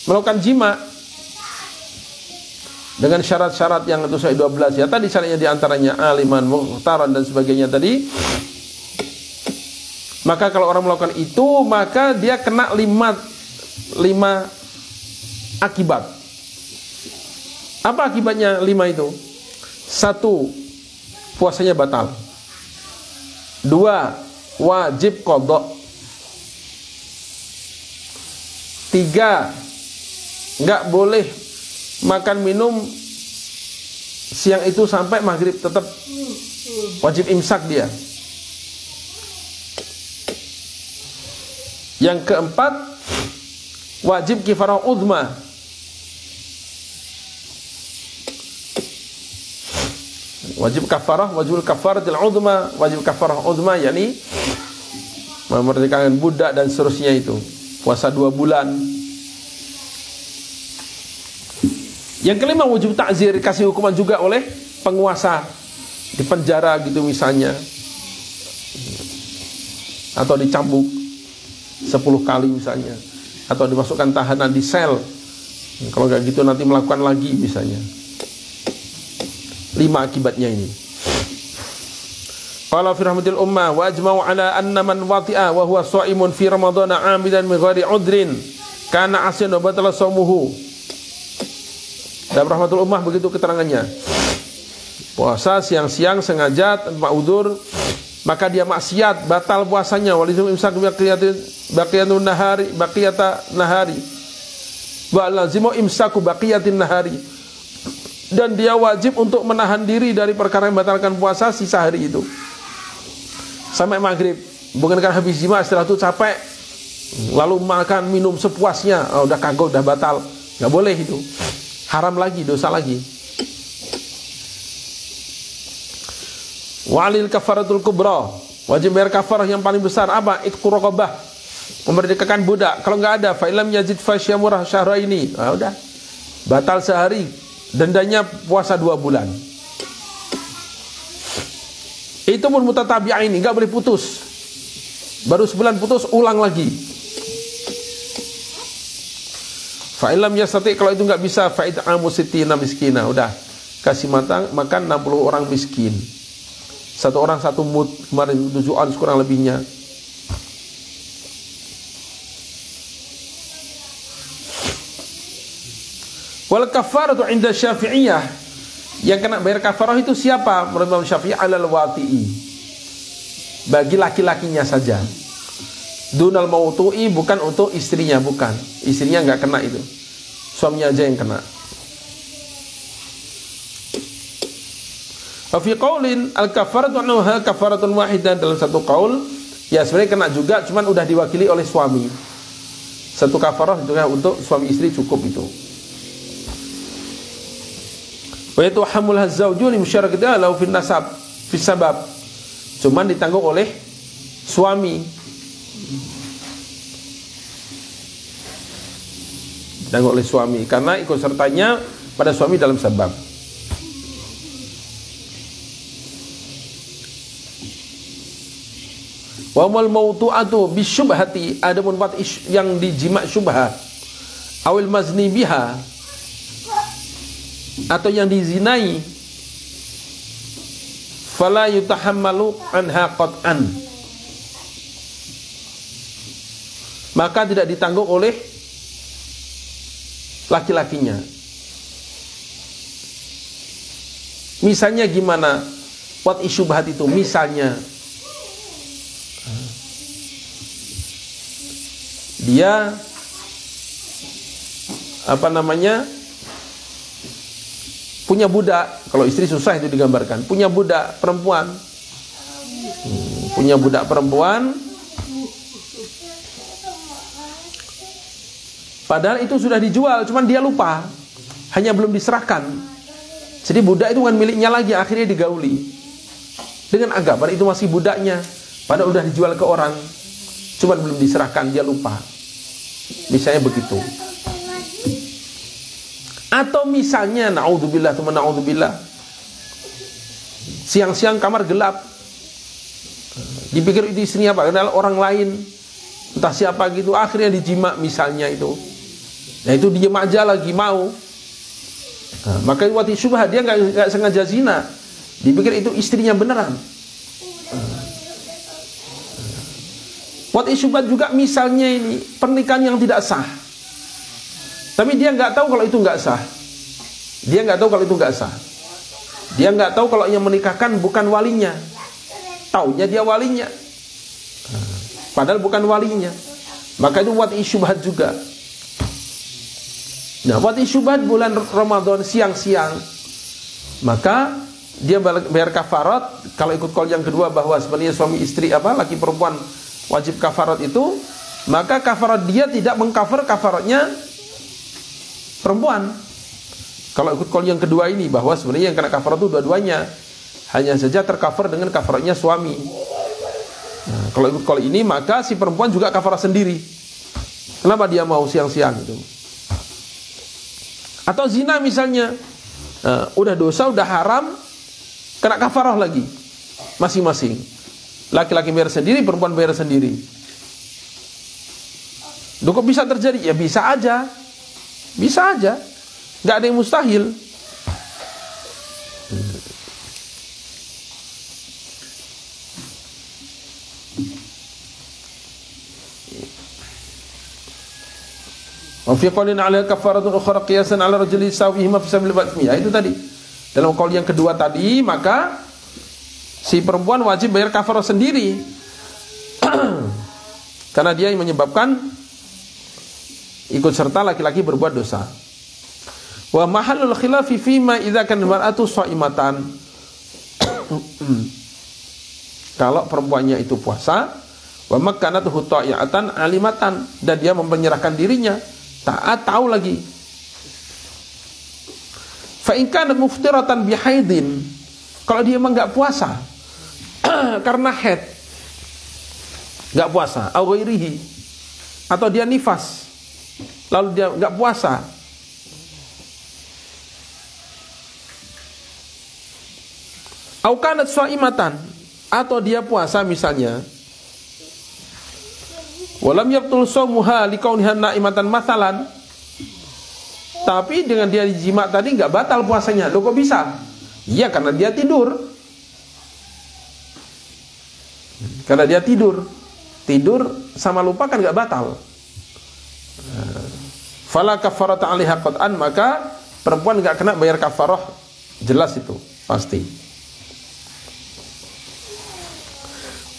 melakukan jima dengan syarat-syarat yang itu saya 12 ya tadi, syaratnya diantaranya aliman, mukhtaran dan sebagainya tadi. Maka kalau orang melakukan itu, maka dia kena 5 akibat. Apa akibatnya 5 itu? 1, puasanya batal. 2, wajib qadha. 3, nggak boleh makan minum siang itu sampai maghrib, tetap wajib imsak dia. Yang keempat, wajib kifarah uzma. Wajib kafarah, wajib kafaratil uzma, wajib kafarah uzma, yakni memerdekakan budak dan seterusnya itu. Puasa 2 bulan. Yang kelima, wajib ta'zir, kasih hukuman juga oleh penguasa, di penjara gitu misalnya. atau dicambuk 10 kali misalnya, atau dimasukkan tahanan di sel. Kalau nggak gitu nanti melakukan lagi misalnya. 5 akibatnya ini. Qala fi rahmatil ummah wa ajma'u ala anna man wati'a wa huwa sha'imun fi ramadhana 'amidan min ghairi udrin kana asyan wa batala shaumuhu. Dalam rahmatul ummah begitu keterangannya. Puasa siang-siang sengaja tanpa udzur, maka dia maksiat, batal puasanya. Walizum imsak baqiyatun nahari, baqiyata nahari. Wa lazimu imsaku baqiyatin nahari. Dan dia wajib untuk menahan diri dari perkara yang membatalkan puasa sisa hari itu. Sampai maghrib, bukan kan habis jima setelah itu capek, lalu makan minum sepuasnya, udah kagok, udah batal, nggak boleh itu, haram lagi, dosa lagi. Walil kafaratul kubra, wajib bayar kafarah yang paling besar apa? Itqu raqabah, memerdekakan budak. Kalau nggak ada, fa ilam yazid fa syamurah syahraini, udah batal sehari, dendanya puasa 2 bulan. Itu pun mutatabi'aini, nggak boleh putus. Baru sebulan putus, ulang lagi. Fa ilam yastati, kalau itu nggak bisa, fa it'amu sittina miskina, udah kasih makan 60 orang miskin. 1 orang 1 mud, kemarin 7 ons kurang lebihnya. Wal kafaratu 'inda Syafi'iyah, yang kena bayar kafarah itu siapa? Menurut Imam Syafi'i alal wati'i, bagi laki-lakinya saja. Dunal mautu'i, bukan untuk istrinya, bukan. Istrinya nggak kena itu, suaminya aja yang kena. Wa fi qaulin al kafaratu annaha kafaratun wahidah, dalam satu qaul ya sebenarnya kena juga, cuman udah diwakili oleh suami. Satu kafarah itu untuk suami istri cukup itu. Wa yatuhammul hazzawju li musyarakatihi lahu fi nasab fi sabab, cuman ditanggung oleh suami, ditanggung oleh suami karena ikut sertanya pada suami dalam sabab. Wa mal mautu'atu bisyubhati, adapun yang dijima syubhat, awil mazni biha, atau yang dizinai, fala yutahammalu anha qat'an, maka tidak ditanggung oleh laki-lakinya. Misalnya gimana wat isyubhat itu? Misalnya dia punya budak, kalau istri susah itu digambarkan, punya budak perempuan, padahal itu sudah dijual, cuman dia lupa, hanya belum diserahkan. Jadi budak itu kan miliknya lagi, akhirnya digauli dengan anggapan itu masih budaknya, padahal udah dijual ke orang, cuman belum diserahkan, dia lupa. Misalnya begitu. Atau misalnya naudzubillah, teman naudzubillah, siang-siang kamar gelap, dipikir itu istrinya apa, adalah orang lain, entah siapa gitu, akhirnya dijima misalnya itu. Nah itu diem aja lagi mau. Nah, maka wati syubhat, dia nggak sengaja zina, dipikir itu istrinya beneran. Wati syubhat juga misalnya ini pernikahan yang tidak sah, tapi dia nggak tahu kalau itu nggak sah. Dia nggak tahu kalau itu nggak sah. Dia nggak tahu kalau yang menikahkan bukan walinya. Taunya dia walinya, padahal bukan walinya. Maka itu wati syubhat juga. Nah, wati syubhat bulan Ramadan siang-siang, maka dia bayar kafarat. Kalau ikut qaul yang kedua bahwa sebenarnya suami istri laki perempuan wajib kafarat itu, maka kafarat dia tidak mengcover kafaratnya perempuan. Kalau ikut qaul yang kedua ini bahwa sebenarnya yang kena kafarat itu dua-duanya, hanya saja tercover dengan kafaratnya suami. Nah, kalau ikut qaul ini maka si perempuan juga kafarat sendiri. Kenapa dia mau siang-siang itu? Atau zina misalnya, udah dosa, udah haram, kena kafarah lagi masing-masing. Laki-laki bayar sendiri, perempuan bayar sendiri. Duh, kok bisa terjadi? Ya bisa aja. Bisa aja. Nggak ada yang mustahil. Wa fi qaulin 'ala kafaratun ukhra qiyasan 'ala rajuli sawihima fi sabil batmiyah. Itu tadi. Dalam qaul yang kedua tadi, maka si perempuan wajib bayar kafarah sendiri. Karena dia yang menyebabkan ikut serta laki-laki berbuat dosa. Wa mahallul khilafi fima idza kana al-mar'atu shaimatan. Kalau perempuannya itu puasa, wa makkanatuhu ta'atan alimatan, dan dia menyerahkan dirinya, taat, tahu lagi. Fa in kana muftiratan bihaidin, kalau dia memang enggak puasa karena haid, enggak puasa, au ghairihi, atau dia nifas, lalu dia enggak puasa, au kanat shaimatan, atau dia puasa misalnya, walam yabtul shaumuha likauniha naimatan masalan, tapi dengan dia jima tadi enggak batal puasanya. Loh, kok bisa? Iya, karena dia tidur. Karena dia tidur. Tidur sama lupa kan enggak batal. Fala kafarata 'alaiha qat'an, maka perempuan enggak kena bayar kafarah. Jelas itu, pasti.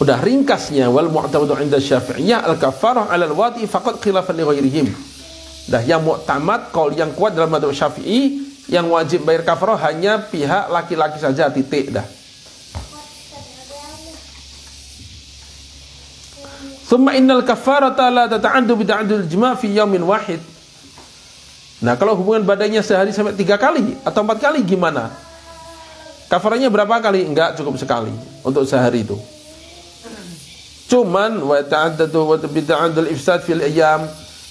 Udah ringkasnya, wal mu'tamadu 'inda Syafi'iyah al-kafarah 'ala al-wati faqad khilafan li ghairihim. Dah yang mu'tamad, qaul yang kuat dalam mazhab Syafi'i, yang wajib bayar kafarah hanya pihak laki-laki saja, titik dah. Tsumma innal kafarata la tata'addu bi ta'addul jima' fi yaumin wahid. Nah, kalau hubungan badannya sehari sampai 3 kali atau 4 kali gimana? Kafarahnya berapa kali? Enggak, cukup sekali untuk sehari itu. Cuman wa ta'addadu wa ta'addul ifsad fil ayyam.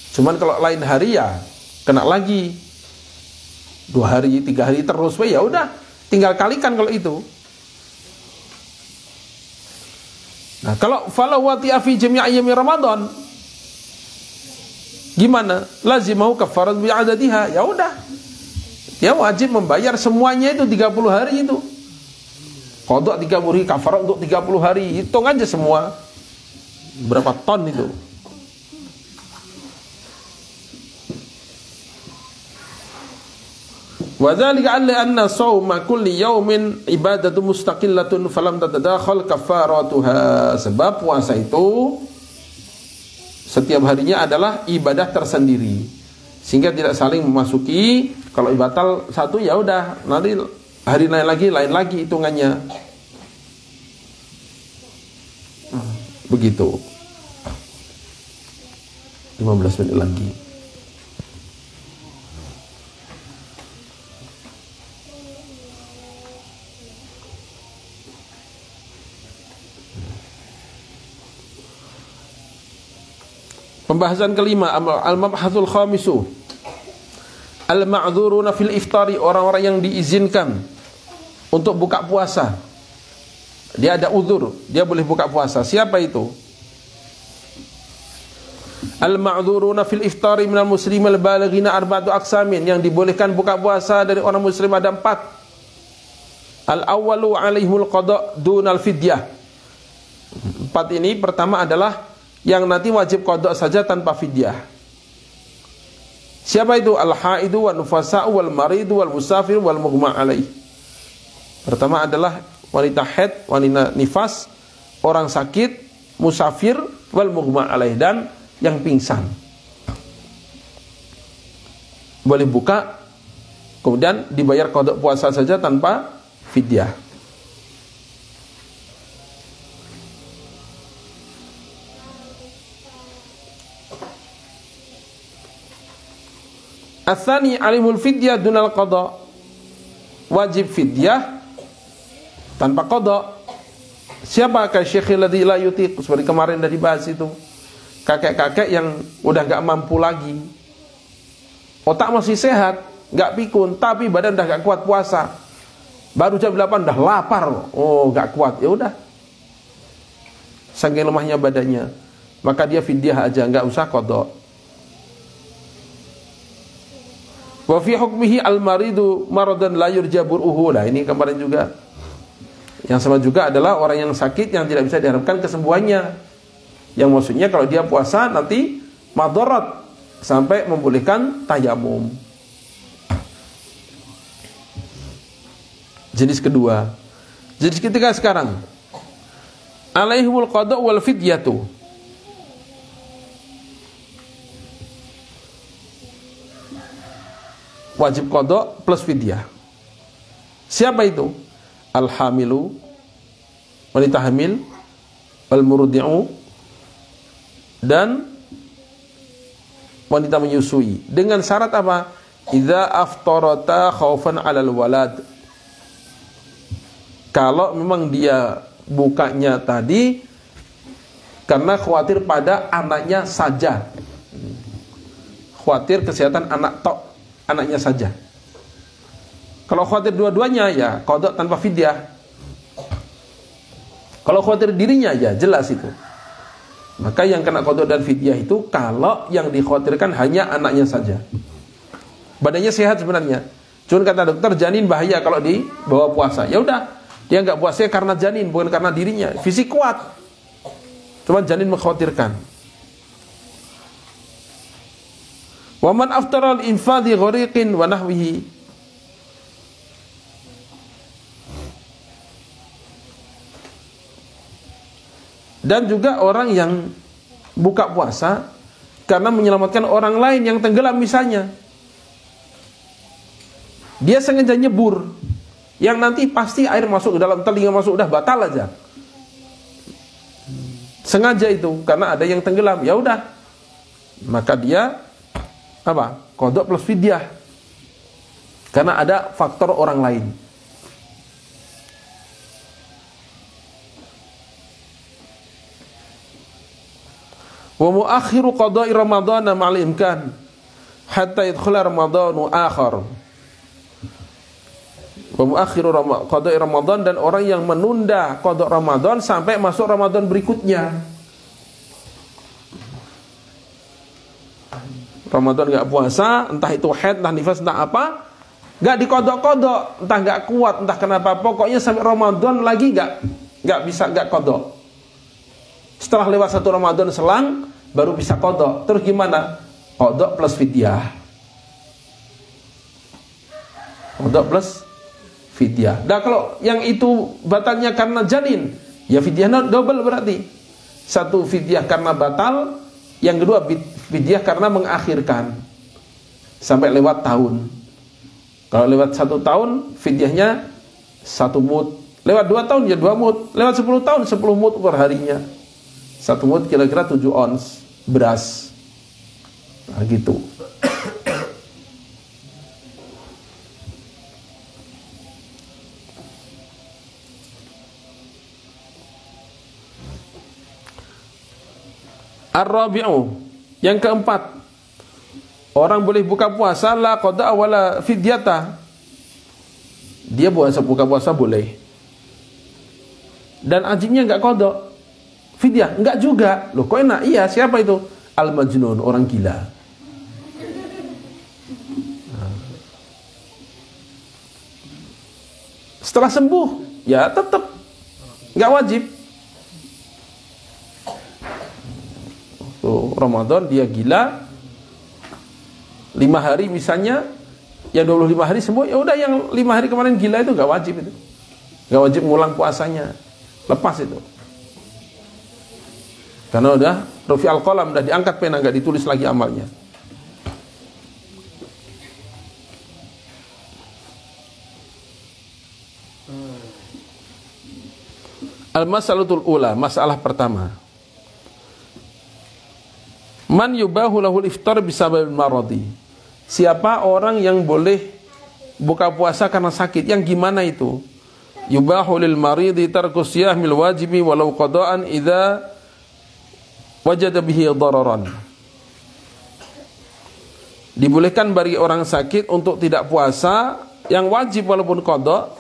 Cuman kalau lain hari ya kena lagi 2 hari, 3 hari terus, ya udah, tinggal kalikan kalau itu. Nah, kalau falau wati'a fi jami' ayyami Ramadan, gimana? Lazimahu kafarat bi adadiha. Ya udah, dia wajib membayar semuanya itu 30 hari itu. Qadha 30 hari, kafarat untuk 30 hari. Hitung aja semua. Berapa ton itu? Wa dzalika anna shauma kulli yaumin ibadatu mustaqillatun falam tatadakhal kafaratuha. Sebab puasa itu setiap harinya adalah ibadah tersendiri, sehingga tidak saling memasuki. Kalau batal satu ya udah, nanti hari lain lagi hitungannya. Begitu. 15 menit lagi. Pembahasan kelima, al-mabhasul khamisu, al-ma'dzuruna fil iftari, orang-orang yang diizinkan untuk buka puasa. Dia ada uzur, dia boleh buka puasa. Siapa itu? Al-ma'dzuruna fil iftari minal muslimil balighina arba'atu aqsamin, yang dibolehkan buka puasa dari orang muslim ada 4. Al-awwalu 'alaihimul qada' dunal fidyah. 4 ini, pertama adalah yang nanti wajib qada saja tanpa fidyah. Siapa itu? Al-haidu wal nufasa'u wal maridu wal musafir wal mughma alaih. Pertama adalah wanita haid, wanita nifas, orang sakit, musafir, wal mughma alaih, dan yang pingsan. Boleh buka, kemudian dibayar qada puasa saja tanpa fidyah. Atsani alimul fidyah dunal qada, wajib fidyah tanpa qada. Siapa? Ka syekh alladzi la yutiq, seperti kemarin sudah dibahas itu. Kakek-kakek yang udah gak mampu lagi, otak masih sehat, gak pikun, tapi badan udah gak kuat puasa. Baru jam 8 udah lapar, oh gak kuat, ya udah, saking lemahnya badannya, maka dia fidyah aja, nggak usah qada. Wa fi hukmihi al-maridu maradan la yurja bur'uhu. Nah, ini kemarin juga. Yang sama juga adalah orang yang sakit yang tidak bisa diharapkan kesembuhannya. Yang maksudnya kalau dia puasa nanti madarat sampai membolehkan tayamum. Jenis kedua. Jenis ketiga sekarang. Alaihimul qada wal fidyatu. Wajib qada plus fidyah. Siapa itu? Al-hamilu, wanita hamil, wal murdi'u, dan wanita menyusui. Dengan syarat apa? Idza aftarata khaufan 'alal walad. Kalau memang dia bukanya tadi karena khawatir pada anaknya saja. Khawatir kesehatan anaknya saja. Kalau khawatir dua-duanya ya qada tanpa fidyah. Kalau khawatir dirinya ya jelas itu. Maka yang kena qada dan fidyah itu kalau yang dikhawatirkan hanya anaknya saja. Badannya sehat sebenarnya. Cuma kata dokter janin bahaya kalau dibawa puasa. Ya udah, dia nggak puasa karena janin, bukan karena dirinya. Fisik kuat. Cuma janin mengkhawatirkan. Wa man aftara al-infadhi ghariqin wa nahwihi. Dan juga orang yang buka puasa karena menyelamatkan orang lain yang tenggelam misalnya. Dia sengaja nyebur, yang nanti pasti air masuk ke dalam telinga, masuk udah batal aja. Sengaja itu karena ada yang tenggelam, ya udah. Maka dia apa? Qada plus fidyah. Karena ada faktor orang lain. Wa muakhiru qada'i ramadhana ma'al imkan hatta yadkhula ramadhanu akhar. Wa muakhiru qada'i ramadhan, dan orang yang menunda qada' Ramadan sampai masuk Ramadan berikutnya. Ramadan enggak puasa, entah itu haid, entah nifas, entah apa, enggak dikodok-kodok, entah enggak kuat, entah kenapa, pokoknya sampai Ramadan lagi enggak bisa, enggak kodok. Setelah lewat satu Ramadan selang baru bisa qada. Terus gimana? Qada plus fidyah. Qada plus fidyah. Nah kalau yang itu batalnya karena janin, ya fidyahnya double berarti. Satu fidyah karena batal, yang kedua fidyah karena mengakhirkan sampai lewat tahun. Kalau lewat 1 tahun fidyahnya 1 mud. Lewat 2 tahun ya 2 mud. Lewat 10 tahun 10 mud per harinya. 1 mud kira-kira 7 ons beras. Nah gitu. Ar-rabi'u, yang keempat, orang boleh buka puasa la qada wala fidyata. Dia buka puasa boleh. Dan ajibnya enggak qada. Fidyah enggak juga. Loh kok enak? Iya, siapa itu? Al-majnun, orang gila. Setelah sembuh, ya tetap enggak wajib. Tuh, Ramadan dia gila 5 hari misalnya, yang 25 hari sembuh, ya udah yang 5 hari kemarin gila itu enggak wajib itu. Enggak wajib ngulang puasanya. Lepas itu. Karena udah rufi al-qalam, udah diangkat pena, enggak ditulis lagi amalnya. Al-mas'alatul ula, masalah pertama. Man yubahu lahul iftar bisababil maradi. Siapa orang yang boleh buka puasa karena sakit? Yang gimana itu? Yubahu lil maridi tarku siyamil wajibi walau qada'an idza wajada bihi dararan. Dibolehkan bagi orang sakit untuk tidak puasa yang wajib walaupun qada.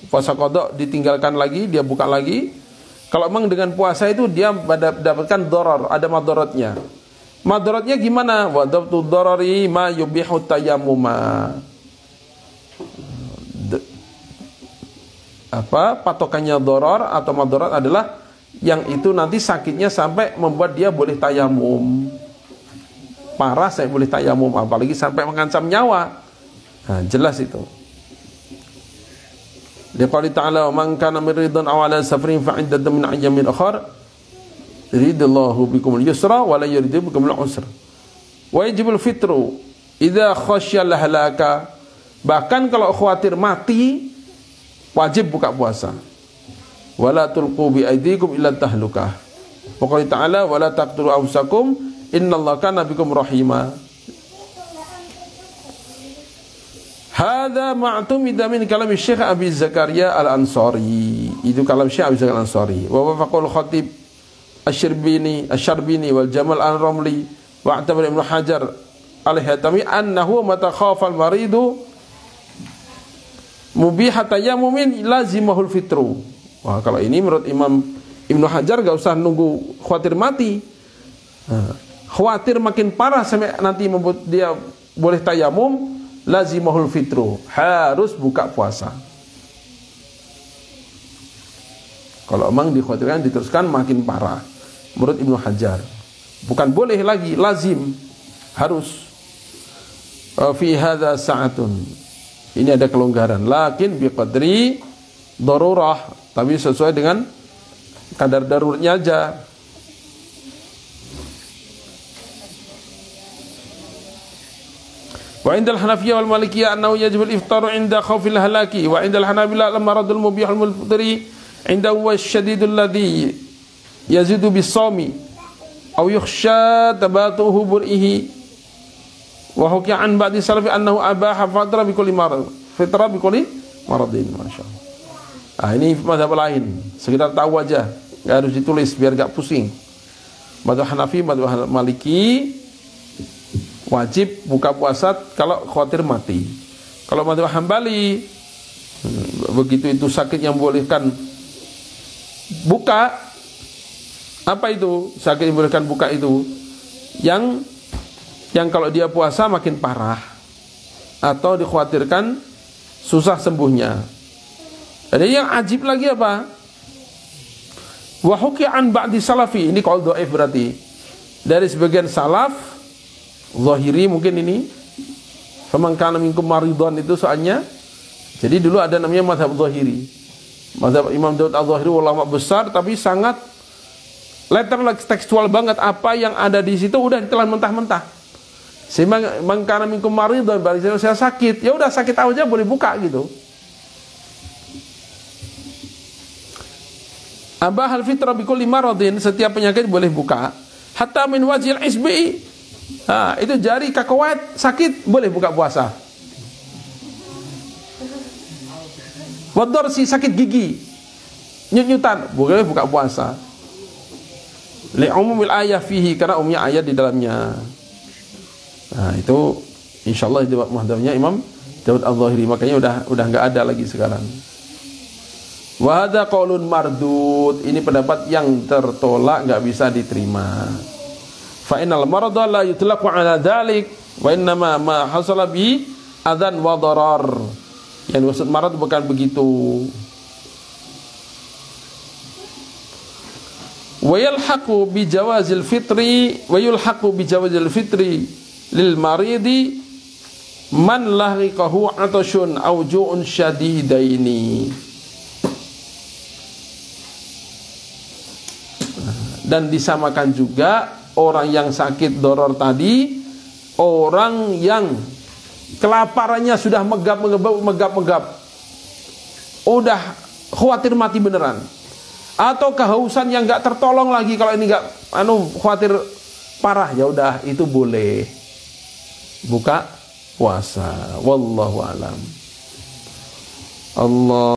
Puasa qada ditinggalkan lagi, dia buka lagi Kalau memang dengan puasa itu dia mendapatkan doror, ada madaratnya. Madaratnya gimana? Wa dabtu dorori ma yubihu tayammuma. Patokannya doror atau madarat adalah yang itu nanti sakitnya sampai membuat dia boleh tayamum. Parah saya boleh tayamum, apalagi sampai mengancam nyawa. Nah, jelas itu. Liqali ta'ala wa man kana miridan aw ala safarin fa 'iddatun min ayyamin ukhra yuridullahu bikumul yusra wa la yuridu bikumul usra. Wa yajibul fitru idza khasyal halaka. Bahkan kalau khawatir mati wajib buka puasa. Wala tulqu bi aydikum ila tahlukah. Wa qala ta'ala wala taqtulu anfusakum innallaha kana bikum rahima. Hadza ma'tumida min kalam Syekh Abi Zakaria Al-Ansari. Itu kalam Syekh Abi Zakaria Al-Ansari. Wa wafaqul Khatib Asy-Syarbini wal Jamal Al-Ramli wa i'tabar Ibnu Hajar Al-Haytami annahu mata khafa al-maridu mubihat tayammumin lazimahul fitru. Wah, kalau ini menurut Imam Ibnu Hajar gak usah nunggu khawatir mati. Khawatir makin parah sampai nanti membuat dia boleh tayamum, lazimahul fitru, harus buka puasa. Kalau memang dikhawatirkan diteruskan makin parah menurut Ibnu Hajar, bukan boleh lagi, lazim, harus. Fi hadza sa'atun, ini ada kelonggaran, lakin biqadri darurah, tapi sesuai dengan kadar daruratnya aja. Wa indal Hanafiyyah wal Malikiyah annahu yajibul iftaru inda khawfil halaki, wa indal Hanabilah al-maradul mubihul mulfitri inda huwa syadidul ladhi yazidu bis-sawmi aw yukhsha tabatuhu bur'ihi. Wa hukiya an ba'di salafi annahu abaha fatra bi kulli marad, fitra bi kulli maradin. Masyaallah. Ini mazhab lain, sekedar tahu aja, enggak harus ditulis biar enggak pusing. Mazhab Hanafi, mazhab Maliki wajib buka puasa kalau khawatir mati. Kalau mazhab Hambali, begitu itu sakit yang bolehkan buka, apa itu sakit yang bolehkan buka itu? Yang kalau dia puasa makin parah atau dikhawatirkan susah sembuhnya. Ada yang ajib lagi apa? Wa huki'an ba'di salafi, ini qaul dhaif berarti. Dari sebagian salaf Zahiri mungkin ini, faman kana minkum maridhan itu soalnya. Jadi dulu ada namanya mazhab Zahiri. Mazhab Imam Daud Al-Zahiri ulama besar tapi sangat letterlek, tekstual banget, apa yang ada di situ udah ditelan mentah-mentah. Sehingga man kana minkum maridhan, berarti saya sakit, ya udah sakit aja boleh buka gitu. Abahal fitra bi kulli maradin, setiap penyakit boleh buka. Hatta min wajhil isbi. Itu jari kakawat sakit boleh buka puasa. Wador si sakit gigi, nyut-nyutan boleh buka puasa. Li umumil ayah fihi, karena umumnya ayat di dalamnya. Itu insyaallah itu madhabnya Imam Daud Al-Zahiri, makanya udah enggak ada lagi sekarang. Wa hadza qaulun mardud, ini pendapat yang tertolak, enggak bisa diterima. Fa innal marada la yutlaqu ala dzalik wa innama ma hasala bi adzan wa darar. Yang maksud marad bukan begitu. Wa yalhaqu bi jawazil fitri wa yulhaqu bi jawazil fitri lil maridi man lahiqahu atashun aw ju'un syadidaini. Dan disamakan juga orang yang sakit doror tadi, orang yang kelaparannya sudah megap-megap, udah khawatir mati beneran, atau kehausan yang nggak tertolong lagi, kalau ini nggak khawatir parah, ya udah itu boleh buka puasa. Wallahu alam. Allah